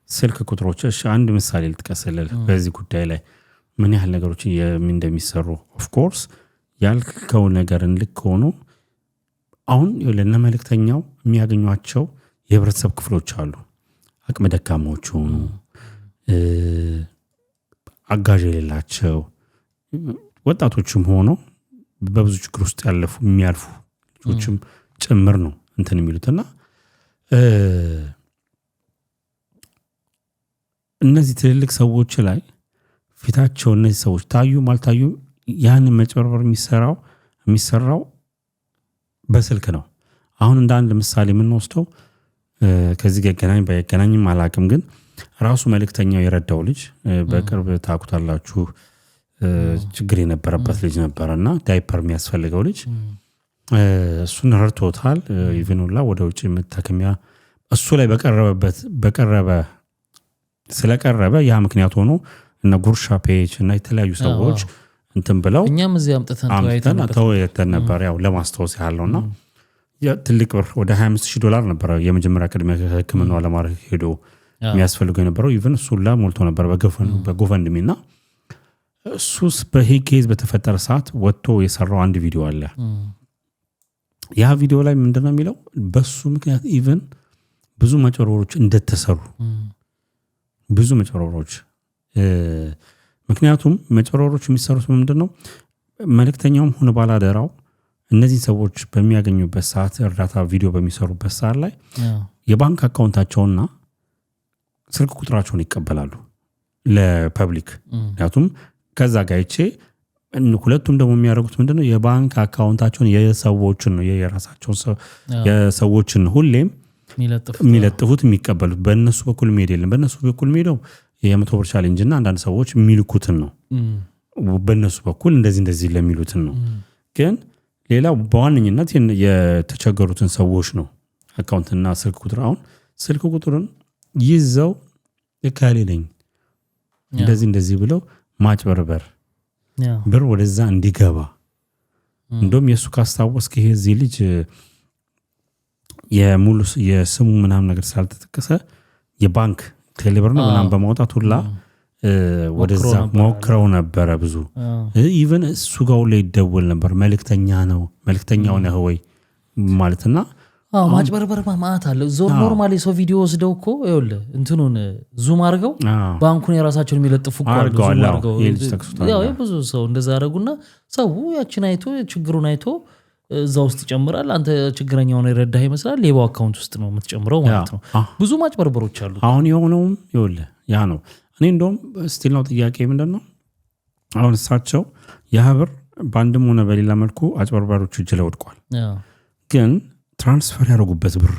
ስልክ ቁጥሮች አንድ ምሳሌ ልጥቀስልህ በዚህ ጉዳይ ላይ ምን ያህል ነገሮች እንደሚሰሩ። ኦፍኮርስ ያልከው ነገርን ልክ ሆኖ አሁን ለነ መልእክተኛው የሚያገኟቸው የህብረተሰብ ክፍሎች አሉ። አቅመ ደካማዎች ሆኑ አጋዥ የሌላቸው ወጣቶችም ሆኖ በብዙ ችግር ውስጥ የሚያልፉ ልጆችም ጭምር ነው እንትን የሚሉትና እነዚህ ትልልቅ ሰዎች ላይ ፊታቸው እነዚህ ሰዎች ታዩም አልታዩም ያንን መጭበርበር የሚሰራው በስልክ ነው። አሁን እንደ አንድ ምሳሌ የምንወስደው ከዚህ ገገናኝ በገናኝም አላቅም ግን ራሱ መልእክተኛው የረዳው ልጅ በቅርብ ታቁታላችሁ ችግር የነበረበት ልጅ ነበረና ዳይፐር የሚያስፈልገው ልጅ እሱን ረድቶታል። ኢቭኑላ ወደ ውጭ መታከሚያ እሱ ላይ ስለቀረበ ያ ምክንያት ሆኖ እና ጉርሻ ፔጅ እና የተለያዩ ሰዎች እንትን ብለው እኛም እዚህ አምጥተን ተወያይተን ነበር። ያው ለማስታወስ ያለውና ትልቅ ብር ወደ $25,000 ነበር የመጀመሪያ ቅድመ ሕክምናው ለማድረግ ሄዶ የሚያስፈልገው የነበረው። ኢቭን እሱ ላ ሞልቶ ነበር በጎፈንድሚና እሱስ በሄኬዝ በተፈጠረ ሰዓት ወጥቶ የሰራው አንድ ቪዲዮ አለ። ያ ቪዲዮ ላይ ምንድነው የሚለው በሱ ምክንያት ኢቭን ብዙ መጨረሮች እንደተሰሩ ብዙ መጨረሮች ምክንያቱም መጨረሮች የሚሰሩት ምንድነው መልእክተኛውም ሆነ ባላደራው እነዚህ ሰዎች በሚያገኙበት ሰዓት እርዳታ ቪዲዮ በሚሰሩበት ሰዓት ላይ የባንክ አካውንታቸውና ስልክ ቁጥራቸውን ይቀበላሉ ለፐብሊክ። ምክንያቱም ከዛ ጋይቼ ሁለቱም ደግሞ የሚያደርጉት ምንድነው የባንክ አካውንታቸውን የሰዎችን ነው የራሳቸውን የሰዎችን ሁሌም የሚለጥፉት የሚቀበሉት በእነሱ በኩል የሚሄድ የለም። በእነሱ በኩል የሚሄደው የ100 ብር ቻሌንጅ እና አንዳንድ ሰዎች የሚልኩትን ነው በእነሱ በኩል እንደዚህ ለሚሉትን ነው። ግን ሌላው በዋነኝነት የተቸገሩትን ሰዎች ነው አካውንትና ስልክ ቁጥር አሁን ስልክ ቁጥርን ይዘው እካሌ ነኝ እንደዚህ ብለው ማጭበርበር ብር ወደዛ እንዲገባ እንደውም የሱ ካስታወስክ ይሄ እዚህ ልጅ የሙሉ የስሙ ምናምን ነገር ስላልተጠቀሰ የባንክ ቴሌብር ነው ምናምን በማውጣት ሁላ ወደዛ ሞክረው ነበረ ብዙ ኢቭን እሱ ጋር ላይ ይደወል ነበር መልእክተኛው ነህ ወይ ማለትና ማጭበርበር ማማት አለ ኖርማሊ ሰው ቪዲዮ ወስደው እኮ ይኸውልህ እንትኑን ዙም አድርገው ባንኩን የራሳቸውን የሚለጥፉ እኮ አድርገው ያው ብዙ ሰው እንደዛ ያደርጉና ሰው ያችን አይቶ ችግሩን አይቶ እዛ ውስጥ ይጨምራል። አንተ ችግረኛውን ይረዳህ ይመስላል ሌባው አካውንት ውስጥ ነው የምትጨምረው ማለት ነው። ብዙ ማጭበርበሮች አሉ። አሁን የሆነውም ይኸውልህ ያ ነው። እኔ እንደውም ስቲል ነው ጥያቄ ምንድነው አሁን እሳቸው የሀብር ባንድም ሆነ በሌላ መልኩ አጭበርባሪዎች እጅ ላይ ወድቋል። ግን ትራንስፈር ያደረጉበት ብር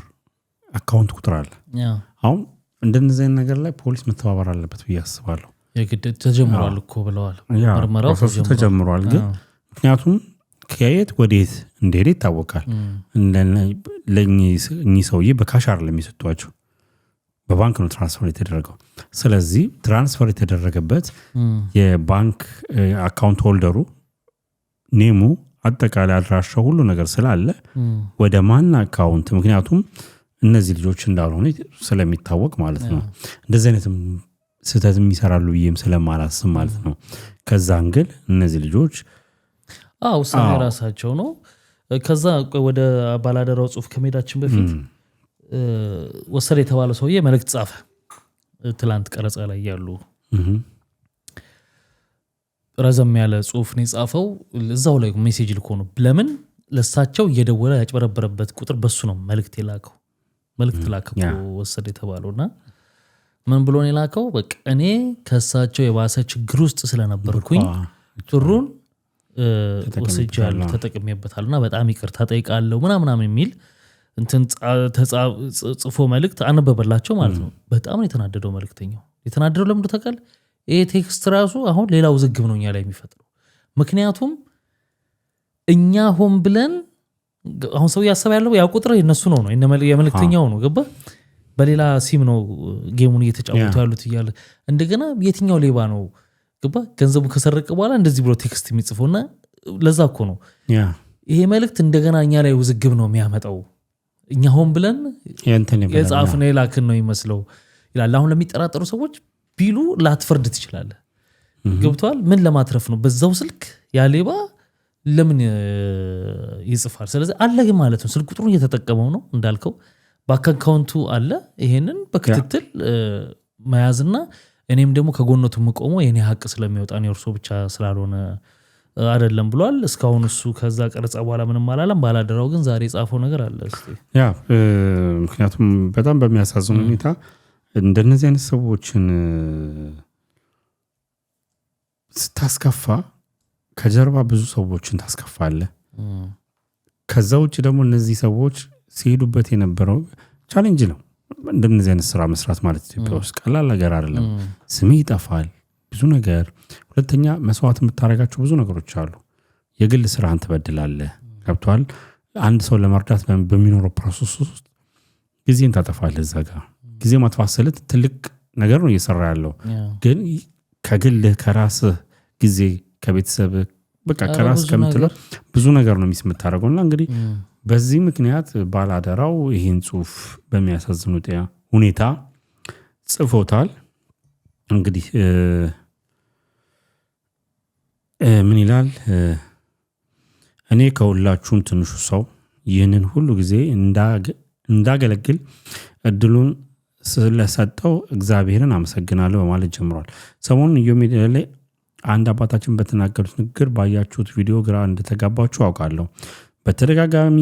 አካውንት ቁጥር አለ። አሁን እንደነዚህ ነገር ላይ ፖሊስ መተባበር አለበት ብዬ አስባለሁ። የግድ ተጀምሯል እኮ ብለዋል። ምርመራው ተጀምሯል። ግን ምክንያቱም ከየት ወዴት እንደሄደ ይታወቃል። ለእኚህ ሰውዬ በካሽ አይደለም የሰጧቸው በባንክ ነው ትራንስፈር የተደረገው። ስለዚህ ትራንስፈር የተደረገበት የባንክ አካውንት ሆልደሩ ኔሙ አጠቃላይ አድራሻው ሁሉ ነገር ስላለ ወደ ማን አካውንት ምክንያቱም እነዚህ ልጆች እንዳልሆነ ስለሚታወቅ ማለት ነው። እንደዚህ አይነትም ስህተት የሚሰራሉ ብዬም ስለማላስብ ማለት ነው። ከዛ እንግል እነዚህ ልጆች ውሳኔ ራሳቸው ነው። ከዛ ወደ ባላደራው ጽሁፍ ከመሄዳችን በፊት ወሰደ የተባለ ሰውዬ መልእክት ጻፈ። ትላንት ቀረጻ ላይ ያሉ ረዘም ያለ ጽሁፍ ነው የጻፈው። እዛው ላይ ሜሴጅ ልኮ ነው ለምን ለሳቸው እየደወለ ያጭበረበረበት ቁጥር በሱ ነው መልእክት ላከው ወሰደ የተባለውና ምን ብሎ ነው የላከው? በቃ እኔ ከሳቸው የባሰ ችግር ውስጥ ስለነበርኩኝ ጥሩን ወስጃለሁ ተጠቅሜበታልና በጣም ይቅርታ ጠይቃለሁ ምናምን የሚል እንትን ጽፎ መልእክት አነበበላቸው ማለት ነው። በጣም ነው የተናደደው መልእክተኛው። የተናደደው ለምን ተቀል ይሄ ቴክስት ራሱ አሁን ሌላው ዝግብ ነው እኛ ላይ የሚፈጥረው። ምክንያቱም እኛ ሆን ብለን አሁን ሰው ያሰበ ያለው ያ ቁጥር የነሱ ነው የመልእክተኛው ነው ገባ በሌላ ሲም ነው ጌሙን እየተጫወቱ ያሉት እያለ እንደገና የትኛው ሌባ ነው ገባ ገንዘቡ ከሰረቀ በኋላ እንደዚህ ብሎ ቴክስት የሚጽፈውና ለዛ እኮ ነው ይሄ መልእክት እንደገና እኛ ላይ ውዝግብ ነው የሚያመጣው። እኛ ሆን ብለን የጻፍነው የላክን ነው ይመስለው ይላል። አሁን ለሚጠራጠሩ ሰዎች ቢሉ ላትፈርድ ትችላለህ። ገብቷል? ምን ለማትረፍ ነው በዛው ስልክ ያ ሌባ ለምን ይጽፋል? ስለዚህ አለ ግን ማለት ነው ስልክ ቁጥሩን እየተጠቀመው ነው እንዳልከው ባንክ አካውንቱ አለ። ይሄንን በክትትል መያዝና እኔም ደግሞ ከጎነቱ የምቆመው የኔ ሀቅ ስለሚወጣ ነው እርሶ ብቻ ስላልሆነ አይደለም ብሏል። እስካሁን እሱ ከዛ ቀረጻ በኋላ ምንም አላለም። ባላደራው ግን ዛሬ የጻፈው ነገር አለ። እስቲ ምክንያቱም በጣም በሚያሳዝን ሁኔታ እንደነዚህ አይነት ሰዎችን ስታስከፋ ከጀርባ ብዙ ሰዎችን ታስከፋለህ። ከዛ ውጭ ደግሞ እነዚህ ሰዎች ሲሄዱበት የነበረው ቻሌንጅ ነው። እንደነዚህ አይነት ስራ መስራት ማለት ኢትዮጵያ ውስጥ ቀላል ነገር አይደለም። ስሜ ይጠፋል ብዙ ነገር። ሁለተኛ መስዋዕት የምታደርጋቸው ብዙ ነገሮች አሉ። የግል ስራህን ትበድላለህ። ገብቷል? አንድ ሰው ለመርዳት በሚኖረው ፕሮሰስ ውስጥ ጊዜን ታጠፋለህ። እዛ ጋር ጊዜ ማጥፋት ስልት ትልቅ ነገር ነው እየሰራ ያለው። ግን ከግልህ ከራስህ ጊዜ ከቤተሰብ በቃ ከራስ ከምትለው ብዙ ነገር ነው የምታደርገውና እንግዲህ በዚህ ምክንያት ባላደራው ይህን ጽሁፍ በሚያሳዝን ሁኔታ ጽፎታል። እንግዲህ ምን ይላል? እኔ ከሁላችሁም ትንሹ ሰው ይህንን ሁሉ ጊዜ እንዳገለግል እድሉን ስለሰጠው እግዚአብሔርን አመሰግናለሁ በማለት ጀምሯል። ሰሞኑን ኢዮሜዲያ ላይ አንድ አባታችን በተናገሩት ንግግር ባያችሁት ቪዲዮ ግራ እንደተጋባችሁ አውቃለሁ። በተደጋጋሚ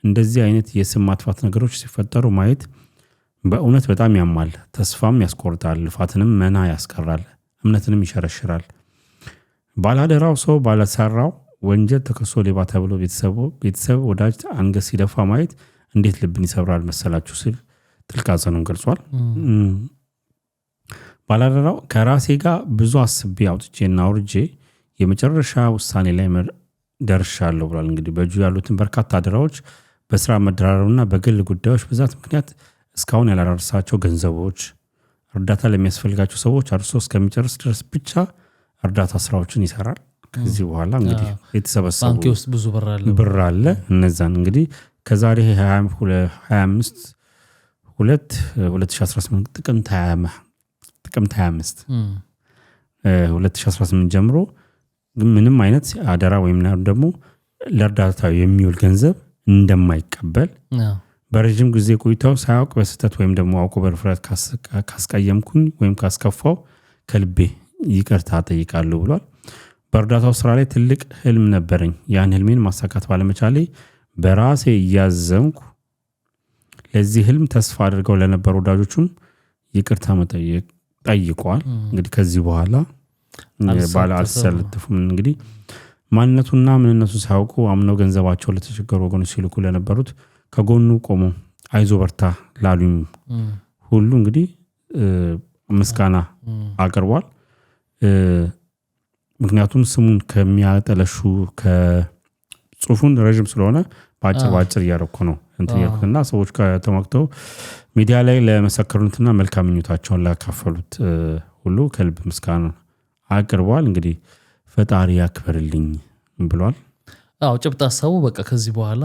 እንደዚህ አይነት የስም ማጥፋት ነገሮች ሲፈጠሩ ማየት በእውነት በጣም ያማል፣ ተስፋም ያስቆርጣል፣ ልፋትንም መና ያስቀራል፣ እምነትንም ይሸረሽራል። ባላደራው ሰው ባለሰራው ወንጀል ተከሶ ሌባ ተብሎ ቤተሰብ ወዳጅ አንገት ሲደፋ ማየት እንዴት ልብን ይሰብራል መሰላችሁ ሲል ጥልቅ ሐዘኑን ገልጿል። ባላደራው ከራሴ ጋር ብዙ አስቤ አውጥቼና አውርጄ የመጨረሻ ውሳኔ ላይ ደርሻለሁ ብሏል። እንግዲህ በእጁ ያሉትን በርካታ አደራዎች በስራ መደራረብና በግል ጉዳዮች ብዛት ምክንያት እስካሁን ያላደረሳቸው ገንዘቦች እርዳታ ለሚያስፈልጋቸው ሰዎች አርሶ እስከሚጨርስ ድረስ ብቻ እርዳታ ስራዎችን ይሰራል። ከዚህ በኋላ እንግዲህ የተሰበሰቡ ባንክ ውስጥ ብዙ ብር አለ። እነዛን እንግዲህ ከዛሬ 25 2018 ጥቅምት 25 2018 ጀምሮ ምንም አይነት አደራ ወይም ደግሞ ለእርዳታ የሚውል ገንዘብ እንደማይቀበል በረጅም ጊዜ ቆይታው ሳያውቅ በስህተት ወይም ደግሞ አውቆ በድፍረት ካስቀየምኩኝ ወይም ካስከፋው ከልቤ ይቅርታ ጠይቃለሁ ብሏል። በእርዳታው ስራ ላይ ትልቅ ህልም ነበረኝ። ያን ህልሜን ማሳካት ባለመቻሌ በራሴ እያዘንኩ ለዚህ ህልም ተስፋ አድርገው ለነበሩ ወዳጆቹም ይቅርታ መጠየቅ ጠይቋል። እንግዲህ ከዚህ በኋላ ባለ አልሰለጥፉም። እንግዲህ ማንነቱና ምንነቱን ሳያውቁ አምነው ገንዘባቸው ለተቸገሩ ወገኖች ሲልኩ ለነበሩት ከጎኑ ቆሞ አይዞ በርታ ላሉኝ ሁሉ እንግዲህ ምስጋና አቅርቧል። ምክንያቱም ስሙን ከሚያጠለሹ ከጽሁፉን ረጅም ስለሆነ ባጭር እያረኩ ነው እንትን ያልኩትና ሰዎች ከተመክተው ሚዲያ ላይ ለመሰከሩትና መልካም ምኞታቸውን ላካፈሉት ሁሉ ከልብ ምስጋና አቅርቧል። እንግዲህ ፈጣሪ ያክብርልኝ ብሏል። ጭብጥ ሐሳቡ በቃ ከዚህ በኋላ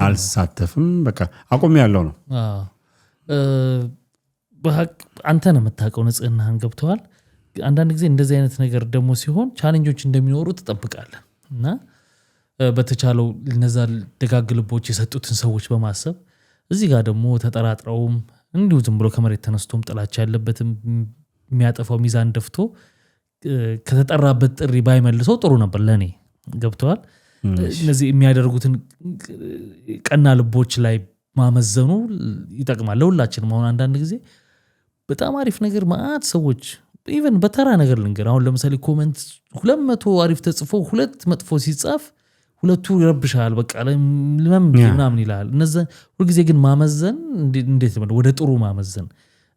አልሳተፍም በቃ አቆም ያለው ነው። አንተ ነው የምታውቀው ንጽህናህን ገብተዋል። አንዳንድ ጊዜ እንደዚህ አይነት ነገር ደግሞ ሲሆን ቻሌንጆች እንደሚኖሩ ትጠብቃለህ እና በተቻለው እነዛ ደጋግ ልቦች የሰጡትን ሰዎች በማሰብ እዚህ ጋር ደግሞ ተጠራጥረውም እንዲሁ ዝም ብሎ ከመሬት ተነስቶም ጥላቻ ያለበትም የሚያጠፋው ሚዛን ደፍቶ ከተጠራበት ጥሪ ባይመልሰው ጥሩ ነበር ለኔ ገብተዋል። እነዚህ የሚያደርጉትን ቀና ልቦች ላይ ማመዘኑ ይጠቅማል ለሁላችንም። አሁን አንዳንድ ጊዜ በጣም አሪፍ ነገር ማአት ሰዎች ኢቨን በተራ ነገር ልንገር አሁን ለምሳሌ ኮሜንት 200 አሪፍ ተጽፎ 2 መጥፎ ሲጻፍ 2ቱ ይረብሻል በቃ ምናምን ይላል። እነዛ ሁልጊዜ ግን ማመዘን እንዴት ነው ወደ ጥሩ ማመዘን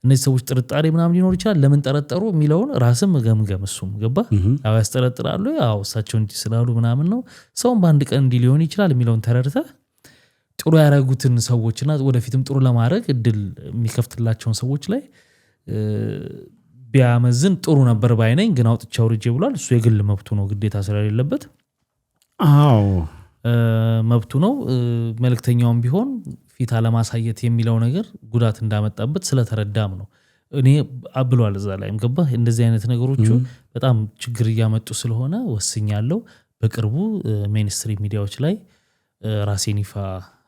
እነዚህ ሰዎች ጥርጣሬ ምናምን ሊኖር ይችላል ለምን ጠረጠሩ የሚለውን ራስም ገምገም እሱም ገባ ያው ያስጠረጥራሉ ያው እሳቸው እንዲህ ስላሉ ምናምን ነው ሰውን በአንድ ቀን እንዲህ ሊሆን ይችላል የሚለውን ተረድተህ ጥሩ ያደረጉትን ሰዎችና ወደፊትም ጥሩ ለማድረግ እድል የሚከፍትላቸውን ሰዎች ላይ ቢያመዝን ጥሩ ነበር ባይነኝ። ግን አውጥቻው ርጄ ብሏል። እሱ የግል መብቱ ነው ግዴታ ስለሌለበት መብቱ ነው። መልእክተኛውም ቢሆን ፊት አለማሳየት የሚለው ነገር ጉዳት እንዳመጣበት ስለተረዳም ነው እኔ ብሏል እዛ ላይም ገባ እንደዚህ አይነት ነገሮቹ በጣም ችግር እያመጡ ስለሆነ ወስኛለሁ በቅርቡ ሜንስትሪም ሚዲያዎች ላይ ራሴን ይፋ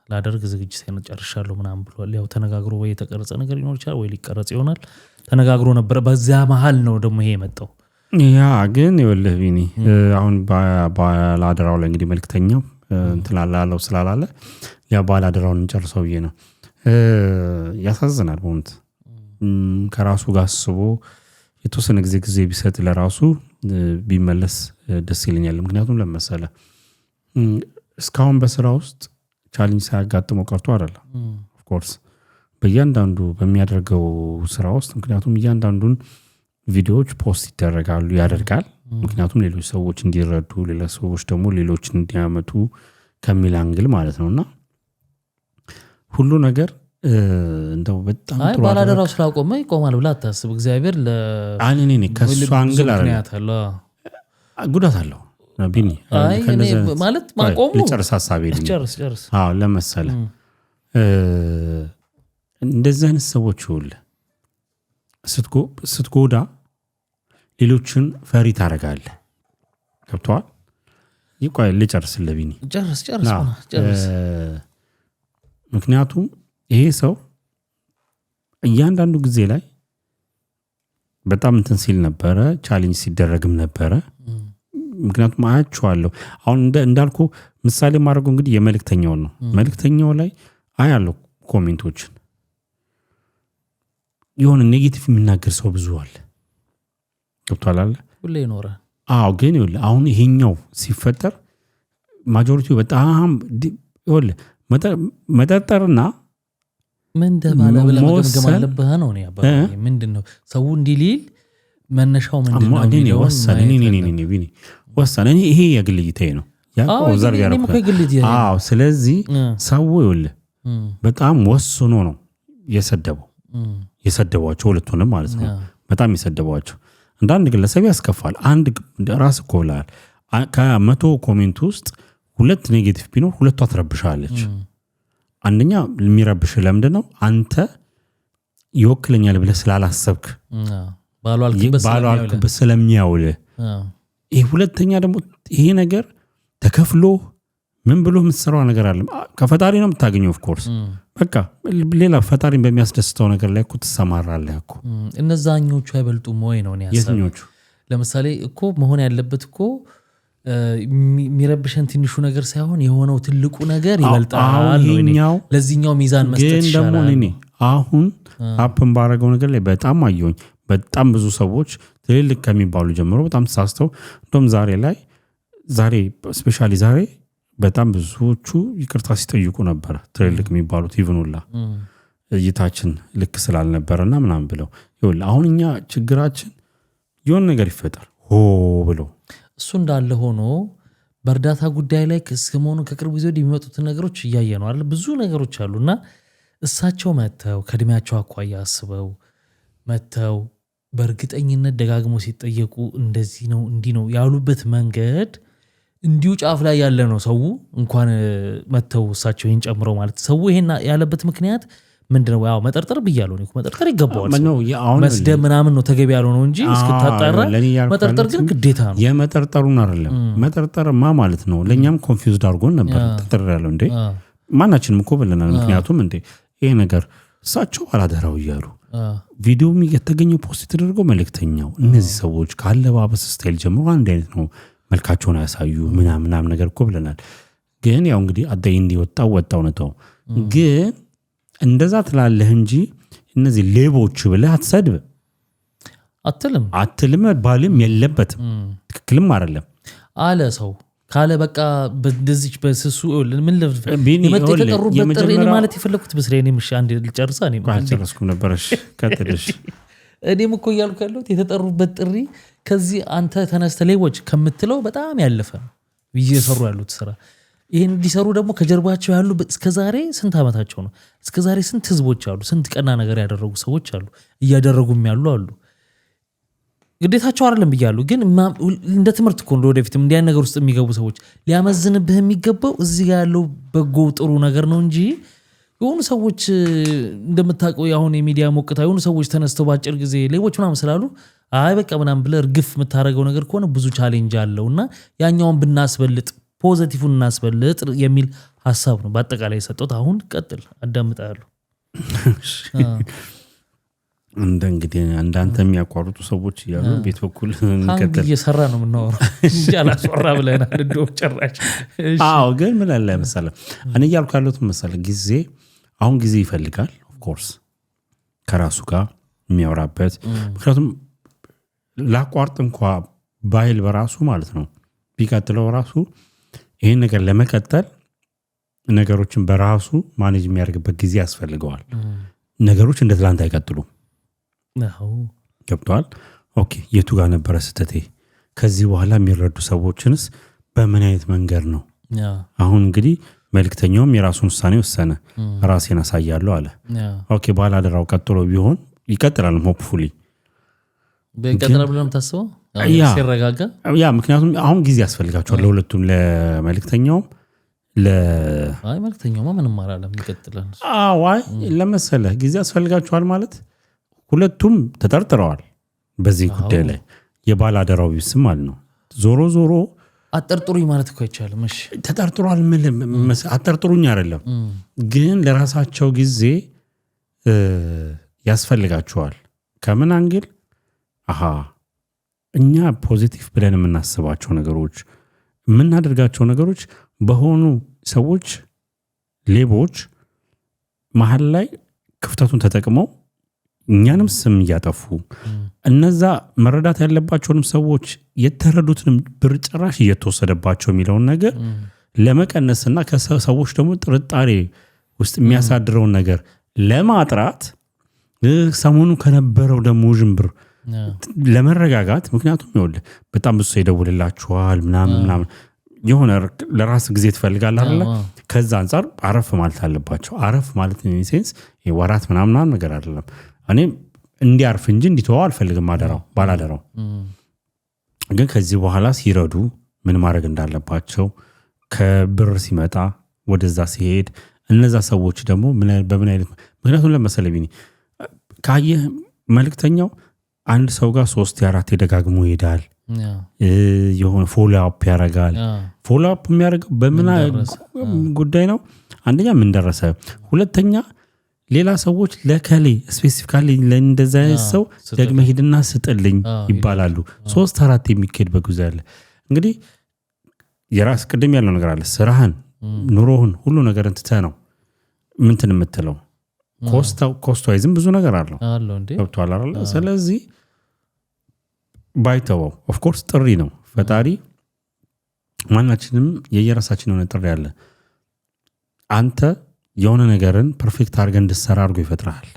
ላደርግ ዝግጅት ጨርሻለሁ ምናምን ብሏል። ያው ተነጋግሮ ወይ የተቀረጸ ነገር ይኖር ይችላል ወይ ሊቀረጽ ይሆናል ተነጋግሮ ነበር። በዛ መሃል ነው ደግሞ ይሄ የመጣው። ያ ግን ይወልህ ቢኒ አሁን ባላደራው ላይ እንግዲህ መልእክተኛው እንትላላለው ስላላለ ያ ባላደራውን እንጨርሰው ብዬ ነው። ያሳዝናል በእውነት ከራሱ ጋር አስቦ የተወሰነ ጊዜ ቢሰጥ ለራሱ ቢመለስ ደስ ይለኛል። ምክንያቱም ለመሰለ እስካሁን በስራ ውስጥ ቻሌንጅ ሳያጋጥመው ቀርቶ አይደለም ኦፍ ኮርስ በእያንዳንዱ በሚያደርገው ስራ ውስጥ ምክንያቱም እያንዳንዱን ቪዲዮዎች ፖስት ያደርጋል ምክንያቱም ሌሎች ሰዎች እንዲረዱ ሌሎች ሰዎች ደግሞ ሌሎችን እንዲያመጡ ከሚል አንግል ማለት ነውና ሁሉ ነገር እንደው በጣም ጥሩ ባላደራው ስላቆመ ይቆማል ብላ አታስብ። እግዚአብሔር ለአንኔ ከሱ አንግል አይደለም ጉዳት አለው ቢኒ ማለት ማቆሙ ጨርስ ሐሳቤ ጨርስ ለመሰለ እንደዚህ አይነት ሰዎች ሁሉ ስትጎዳ ሌሎችን ፈሪ ታረጋለህ። ገብቶሃል? ይቆይ ልጨርስልህ ቢኒ ጨርስ ምክንያቱም ይሄ ሰው እያንዳንዱ ጊዜ ላይ በጣም እንትን ሲል ነበረ ቻሌንጅ ሲደረግም ነበረ። ምክንያቱም አያቸዋለሁ አሁን እንዳልኩ ምሳሌ ማድረገው እንግዲህ የመልእክተኛው ነው። መልእክተኛው ላይ አያለው ኮሜንቶችን የሆነ ኔጌቲቭ የሚናገር ሰው ብዙ አለ። ገብቷል? ሁሌ ይኖራል። አዎ ግን ይኸውልህ አሁን ይሄኛው ሲፈጠር ማጆሪቲው በጣም ይኸውልህ መጠርጠርና ምን እንደባለ ብለህ መገምገም አለብህ ነው እኔ አባባሌ። ምንድነው ሰው እንዲሊል መነሻው ምንድነው? ወሰነ ይሄ የግል እይታዬ ነው። ስለዚህ ሰው ይኸውልህ በጣም ወስኖ ነው የሰደቧቸው ሁለቱንም ማለት ነው። በጣም የሰደቧቸው አንዳንድ ግለሰብ ያስከፋል። አንድ ራስ እኮ ብለሃል 100 ኮሜንት ውስጥ 2 ኔጌቲቭ ቢኖር 2 አትረብሻለች። አንደኛ የሚረብሽ ለምንድነው? አንተ ይወክለኛል ብለህ ስላላሰብክ ባሏልክበት ስለሚያውል። ይሄ ሁለተኛ ደግሞ ይሄ ነገር ተከፍሎ ምን ብሎ የምትሰራው ነገር አለ ከፈጣሪ ነው የምታገኘው። ኦፍ ኮርስ በቃ ሌላ ፈጣሪን በሚያስደስተው ነገር ላይ እኮ ትሰማራለህ እኮ። እነዛኞቹ አይበልጡም ወይ ነው የትኞቹ? ለምሳሌ እኮ መሆን ያለበት እኮ የሚረብሸን ትንሹ ነገር ሳይሆን የሆነው ትልቁ ነገር ይበልጣል ነው። ለዚህኛው ሚዛን መስጠት ይሻላል። አሁን አፕን ባረገው ነገር ላይ በጣም አየሁኝ። በጣም ብዙ ሰዎች ትልልቅ ከሚባሉ ጀምሮ በጣም ተሳስተው እንደውም ዛሬ ስፔሻሊ ዛሬ በጣም ብዙዎቹ ይቅርታ ሲጠይቁ ነበር። ትልልቅ የሚባሉት ይብኑላ እይታችን ልክ ስላልነበረና ምናምን ብለው ይኸውልህ አሁን እኛ ችግራችን የሆነ ነገር ይፈጠር ብለው እሱ እንዳለ ሆኖ በእርዳታ ጉዳይ ላይ ከሰሞኑ ከቅርብ ጊዜ ወዲህ የሚመጡትን ነገሮች እያየ ነው አይደል? ብዙ ነገሮች አሉና እሳቸው መተው ከእድሜያቸው አኳያ አስበው መተው በእርግጠኝነት ደጋግሞ ሲጠየቁ እንደዚህ ነው እንዲህ ነው ያሉበት መንገድ እንዲሁ ጫፍ ላይ ያለ ነው። ሰው እንኳን መተው እሳቸው ይህን ጨምሮ ማለት ሰው ይሄን ያለበት ምክንያት ምንድነው? ያው መጠርጠር ብያለሁ ነው። መጠርጠር ይገባዋል። መስደብ ምናምን ነው ተገቢ ያለው ነው እንጂ እስክታጣራ መጠርጠር ግን ግዴታ ነው። የመጠርጠሩን አይደለም መጠርጠርማ ማለት ነው። ለኛም ኮንፊውዝድ አድርጎን ነበር። ተጠርጠር ያለው እንዴ ማናችንም እኮ ብለናል። ምክንያቱም እንዴ ይሄ ነገር እሳቸው አላደራው እያሉ ቪዲዮም የተገኘው ፖስት የተደረገው መልእክተኛው እነዚህ ሰዎች ካለባበስ ስታይል ጀምሮ አንድ አይነት ነው። መልካቸውን ያሳዩ ምናምን ነገር እኮ ብለናል። ግን ያው እንግዲህ አዳይ እንዲወጣው ነው። ግን እንደዛ ትላለህ እንጂ እነዚህ ሌቦች ብለህ አትሰድብ አትልም ባልም የለበትም። ትክክልም አይደለም አለ ሰው ካለ በቃ በዚህ በስሱ ምን የተጠሩበት ጥሪ ማለት የፈለኩት በስሬ እኔ ምሽ አንድ ልጨርሳ እኔ አልጨረስኩም ነበርሽ ከተደሽ እኔም እኮ ያልኩ ያለሁት የተጠሩበት ጥሪ ከዚህ አንተ ተነስተ ሌቦች ከምትለው በጣም ያለፈ እየሰሩ ያሉት ስራ ይሄን እንዲሰሩ ደግሞ ከጀርባቸው ያሉ እስከዛሬ ስንት አመታቸው ነው? እስከዛሬ ስንት ህዝቦች አሉ፣ ስንት ቀና ነገር ያደረጉ ሰዎች አሉ፣ እያደረጉም ያሉ አሉ። ግዴታቸው አይደለም ብያለሁ። ግን እንደ ትምህርት እኮ ወደፊትም እንዲያን ነገር ውስጥ የሚገቡ ሰዎች ሊያመዝንብህ የሚገባው እዚህ ጋር ያለው በጎ ጥሩ ነገር ነው እንጂ የሆኑ ሰዎች እንደምታውቀው አሁን የሚዲያ ሞቅታ የሆኑ ሰዎች ተነስተው ባጭር ጊዜ ሌቦች ምናምን ስላሉ አይ በቃ ምናምን ብለህ እርግፍ የምታደርገው ነገር ከሆነ ብዙ ቻሌንጅ አለውና ያኛውን ብናስበልጥ ፖዚቲቭን እናስበልጥ የሚል ሐሳብ ነው በአጠቃላይ የሰጠሁት። አሁን ቀጥል አዳምጣለሁ። እንግዲህ እንዳንተ የሚያቋርጡ ሰዎች ያሉ ቤት በኩል እንከተል እየሰራ ነው የምናወራው እንጂ አላስወራ ብለናል እንደውም ጭራሽ። አዎ ግን ምን አለ መሰለህ እኔ እያልኩ ያለሁት መሰለህ አሁን ጊዜ ይፈልጋል ኦፍ ኮርስ ከራሱ ጋር የሚያወራበት። ምክንያቱም ላቋርጥ እንኳን ባይል በራሱ ማለት ነው ቢቀጥለው ራሱ ይሄን ነገር ለመቀጠል ነገሮችን በራሱ ማኔጅ የሚያደርግበት ጊዜ ያስፈልገዋል። ነገሮች እንደ ትላንት አይቀጥሉም። ገብቷል? ኦኬ የቱ ጋር ነበረ ስተቴ? ከዚህ በኋላ የሚረዱ ሰዎችንስ በምን አይነት መንገድ ነው? አሁን እንግዲህ መልእክተኛውም የራሱን ውሳኔ ወሰነ። ራሴን አሳያለሁ አለ። ኦኬ ባላደራው ቀጥሎ ቢሆን ይቀጥላል። ሆፕፉሊ በቀጥላ ብለን ታስበው ሲረጋጋ ምክንያቱም አሁን ጊዜ ያስፈልጋቸዋል ለሁለቱም ለመልእክተኛውም መልእክተኛውማ ምንም አላለም ይቀጥላል። ለመሰለህ ጊዜ ያስፈልጋቸዋል ማለት ሁለቱም ተጠርጥረዋል በዚህ ጉዳይ ላይ የባላደራው ቢስም ማለት ነው። ዞሮ አጠርጥሩኝ ማለት እኮ አይቻልም። እሺ ተጠርጥሯል አጠርጥሩኝ አይደለም ግን ለራሳቸው ጊዜ ያስፈልጋቸዋል። ከምን አንግል እኛ ፖዚቲቭ ብለን የምናስባቸው ነገሮች የምናደርጋቸው ነገሮች በሆኑ ሰዎች ሌቦች መሀል ላይ ክፍተቱን ተጠቅመው እኛንም ስም እያጠፉ እነዛ መረዳት ያለባቸውንም ሰዎች የተረዱትንም ብር ጭራሽ እየተወሰደባቸው የሚለውን ነገር ለመቀነስና ከሰዎች ደግሞ ጥርጣሬ ውስጥ የሚያሳድረውን ነገር ለማጥራት ሰሞኑ ከነበረው ደግሞ ውዥንብር ለመረጋጋት ምክንያቱም ይኸውልህ በጣም ብዙ ሰው ይደውልላችኋል ምናምን የሆነ ለራስ ጊዜ ትፈልጋለህ አይደል ከዛ አንፃር አረፍ ማለት አለባቸው አረፍ ማለት ነው ሴንስ ወራት ምናምን ነገር አይደለም እኔ እንዲያርፍ እንጂ እንዲተዋው አልፈልግም ባላደራው ግን ከዚህ በኋላ ሲረዱ ምን ማድረግ እንዳለባቸው ከብር ሲመጣ ወደዛ ሲሄድ እነዛ ሰዎች ደግሞ በምን አይነት ምክንያቱም ለመሰለኝ ካየህ መልእክተኛው አንድ ሰው ጋር 3-4 ደጋግሞ ይሄዳል የሆነ ፎሎ አፕ ያደርጋል ፎሎ አፕ የሚያደርገው በምን ጉዳይ ነው አንደኛ ምን ደረሰ ሁለተኛ ሌላ ሰዎች ለከሌ ስፔሲፊካሊ ለእንደዛ ሰው ደግመህ ሄድና ስጥልኝ ይባላሉ 3-4 የሚከድ በጉዞ ያለ እንግዲህ የራስ ቅድም ያለው ነገር አለ ስራህን ኑሮህን ሁሉ ነገር እንትተህ ነው ምንትን የምትለው ኮስታይዝም ብዙ ነገር አለው ገብቷል አይደል ስለዚህ ባይተወው ኦፍ ኮርስ ጥሪ ነው ፈጣሪ ማናችንም የየራሳችን የሆነ ጥሪ አለ አንተ የሆነ ነገርን ፐርፌክት አድርገን እንድትሰራ አድርጎ ይፈጥራል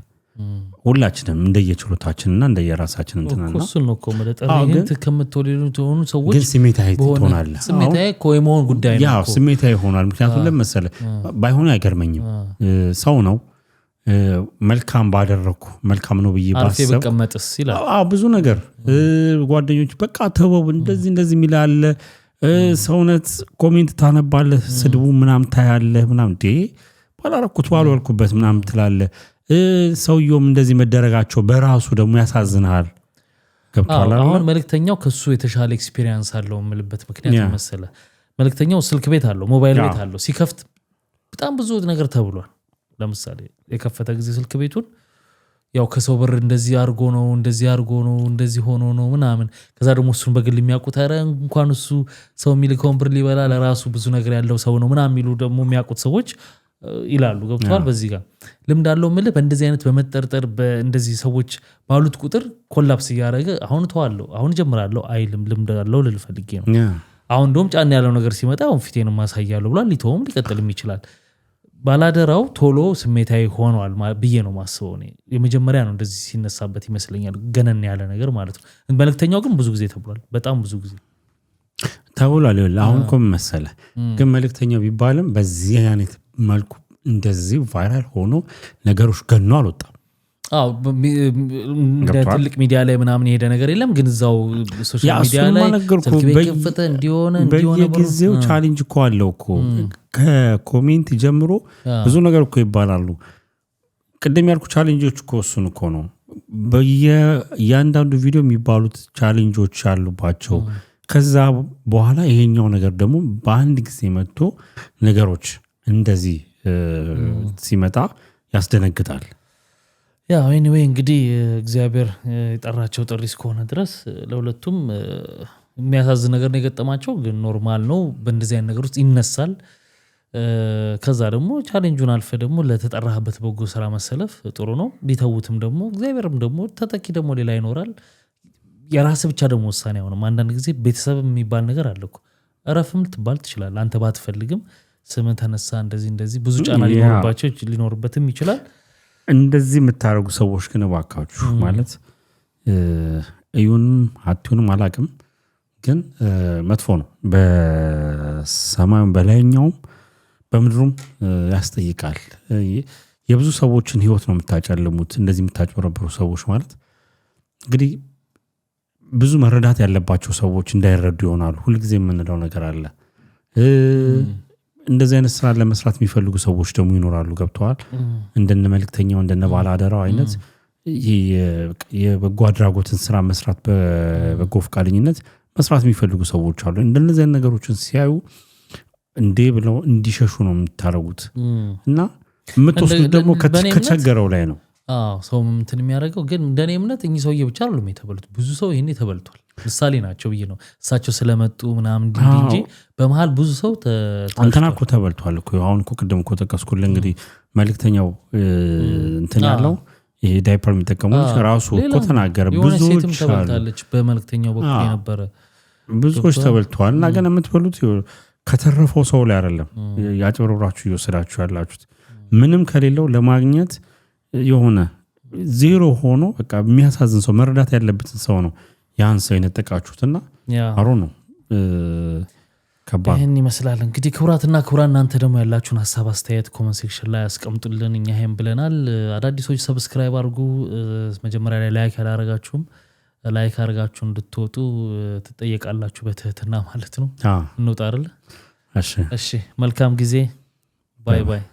ሁላችንም እንደየችሎታችንና እንደየራሳችን እንትናና እሱ ነው እኮ መለጠሪት ከምትወልዱት ሆኑ ሰዎች ግን ስሜታዊ ትሆናለህ ስሜታዊ የመሆን ጉዳይ ነው ያው ስሜታዊ ይሆናል ምክንያቱም ለምሳሌ ባይሆን አይገርመኝም ሰው ነው መልካም ባደረኩ መልካም ነው ብዬ ባሰብ በቀመጥስ ይላል ብዙ ነገር ጓደኞች በቃ ተወው እንደዚህ ሚላለ ሰውነት ኮሜንት ታነባለህ ስድቡ ምናምን ታያለህ ምናምን ባላረኩት ባልወልኩበት ምናምን ትላለህ ሰውየውም እንደዚህ መደረጋቸው በራሱ ደግሞ ያሳዝናል ገብቷል አሁን መልእክተኛው ከሱ የተሻለ ኤክስፒሪየንስ አለው ምልበት ምክንያት መሰለ መልእክተኛው ስልክ ቤት አለው ሞባይል ቤት አለው ሲከፍት በጣም ብዙ ነገር ተብሏል ለምሳሌ የከፈተ ጊዜ ስልክ ቤቱን ያው ከሰው በር እንደዚህ አርጎ ነው እንደዚህ ሆኖ ነው ምናምን ከዛ ደግሞ እሱን በግል የሚያውቁት አረ እንኳን እሱ ሰው የሚልከውን ብር ሊበላ ለራሱ ብዙ ነገር ያለው ሰው ነው ምናምን የሚሉ ደግሞ የሚያውቁት ሰዎች ይላሉ ገብቷል በዚህ ጋር ልምድ አለው ምልህ በእንደዚህ አይነት በመጠርጠር በእንደዚህ ሰዎች ባሉት ቁጥር ኮላፕስ ያደረገ አሁን ተዋለው አሁን ጀምራለሁ አይልም ልምድ አለው ልልፈልጌ ነው አሁን እንደውም ጫን ያለው ነገር ሲመጣ አሁን ፊቴን ማሳያለሁ ብሏል ሊተውም ሊቀጥልም ይችላል ባላደራው ቶሎ ስሜታዊ ሆኗል ብዬ ነው ማስበው እኔ የመጀመሪያ ነው እንደዚህ ሲነሳበት ይመስለኛል ገነን ያለ ነገር ማለት ነው መልእክተኛው ግን ብዙ ጊዜ ተብሏል በጣም ብዙ ጊዜ ተብሏል አሁን እኮ መሰለ ግን መልእክተኛው ቢባልም በዚህ አይነት መልኩ እንደዚህ ቫይራል ሆኖ ነገሮች ገኖ አልወጣም ትልቅ ሚዲያ ላይ ምናምን የሄደ ነገር የለም ግን እዛው ሶሻል ሚዲያ ላይ ስልክ ቤት ከፈተ እንዲሆነ በየጊዜው ቻሌንጅ እኮ አለው እኮ ከኮሜንት ጀምሮ ብዙ ነገር እኮ ይባላሉ ቅድም ያልኩ ቻሌንጆች እኮ እሱን እኮ ነው በየአንዳንዱ ቪዲዮ የሚባሉት ቻሌንጆች አሉባቸው ከዛ በኋላ ይሄኛው ነገር ደግሞ በአንድ ጊዜ መጥቶ ነገሮች እንደዚህ ሲመጣ ያስደነግጣል ያው anyway እንግዲህ እግዚአብሔር የጠራቸው ጥሪ እስከሆነ ድረስ ለሁለቱም የሚያሳዝን ነገር ነው የገጠማቸው ግን ኖርማል ነው በእንደዚህ አይነት ነገር ውስጥ ይነሳል ከዛ ደግሞ ቻሌንጁን አልፈ ደግሞ ለተጠራህበት በጎ ስራ መሰለፍ ጥሩ ነው ቢተውትም ደግሞ እግዚአብሔርም ደግሞ ተተኪ ደግሞ ሌላ ይኖራል የራስ ብቻ ደግሞ ወሳኔ አይሆንም አንዳንድ ጊዜ ቤተሰብ የሚባል ነገር አለ እኮ እረፍም ልትባል ትችላለህ አንተ ባትፈልግም ስምን ተነሳ እንደዚህ ብዙ ጫና ሊኖርበትም ይችላል እንደዚህ የምታደርጉ ሰዎች ግን እባካችሁ ማለት እዩንም አትዩንም አላቅም ግን መጥፎ ነው በሰማዩም በላይኛውም በምድሩም ያስጠይቃል የብዙ ሰዎችን ህይወት ነው የምታጨልሙት እንደዚህ የምታጭበረብሩ ሰዎች ማለት እንግዲህ ብዙ መረዳት ያለባቸው ሰዎች እንዳይረዱ ይሆናሉ ሁልጊዜ የምንለው ነገር አለ እንደዚህ አይነት ስራ ለመስራት የሚፈልጉ ሰዎች ደግሞ ይኖራሉ ገብተዋል እንደነ መልእክተኛው እንደነ ባላደራው አይነት የበጎ አድራጎትን ስራ መስራት በበጎ ፈቃደኝነት መስራት የሚፈልጉ ሰዎች አሉ እንደነዚህ አይነት ነገሮችን ሲያዩ እንዴ ብለው እንዲሸሹ ነው የምታረጉት እና የምትወስዱት ደግሞ ከቸገረው ላይ ነው ሰው እንትን የሚያደርገው ግን እንደኔ እምነት እኚህ ሰውዬ ብቻ አይደሉም የተበሉት ብዙ ሰው ይሄኔ ተበልቷል ምሳሌ ናቸው ብዬ ነው እሳቸው ስለመጡ ምናምን እንጂ በመሃል ብዙ ሰው አንተና እኮ ተበልቷል እኮ አሁን እኮ ቅድም እኮ ተቀስኩልህ እንግዲህ መልእክተኛው እንትን ያለው ይሄ ዳይፐር የሚጠቀሙ ራሱ እኮ ተናገረ። ብዙዎች ተበልታለች በመልክተኛው በኩል የነበረ ብዙዎች ተበልተዋል። እና ግን የምትበሉት ከተረፈው ሰው ላይ አይደለም ያጭበረብራችሁ እየወሰዳችሁ ያላችሁት ምንም ከሌለው ለማግኘት የሆነ ዜሮ ሆኖ በቃ የሚያሳዝን ሰው መረዳት ያለበትን ሰው ነው ያን ሰው የነጠቃችሁትና አሮ ነው ከባድ። ይሄን ይመስላል እንግዲህ ክቡራትና ክቡራን እናንተ ደግሞ ያላችሁን ሐሳብ አስተያየት ኮሜንት ሴክሽን ላይ አስቀምጡልን። እኛ ይሄን ብለናል። አዳዲሶች ሰብስክራይብ አድርጉ። መጀመሪያ ላይ ላይክ ያላረጋችሁም ላይክ አድርጋችሁ እንድትወጡ ትጠየቃላችሁ በትህትና ማለት ነው። እንውጣ አይደል? እሺ መልካም ጊዜ። ባይ ባይ።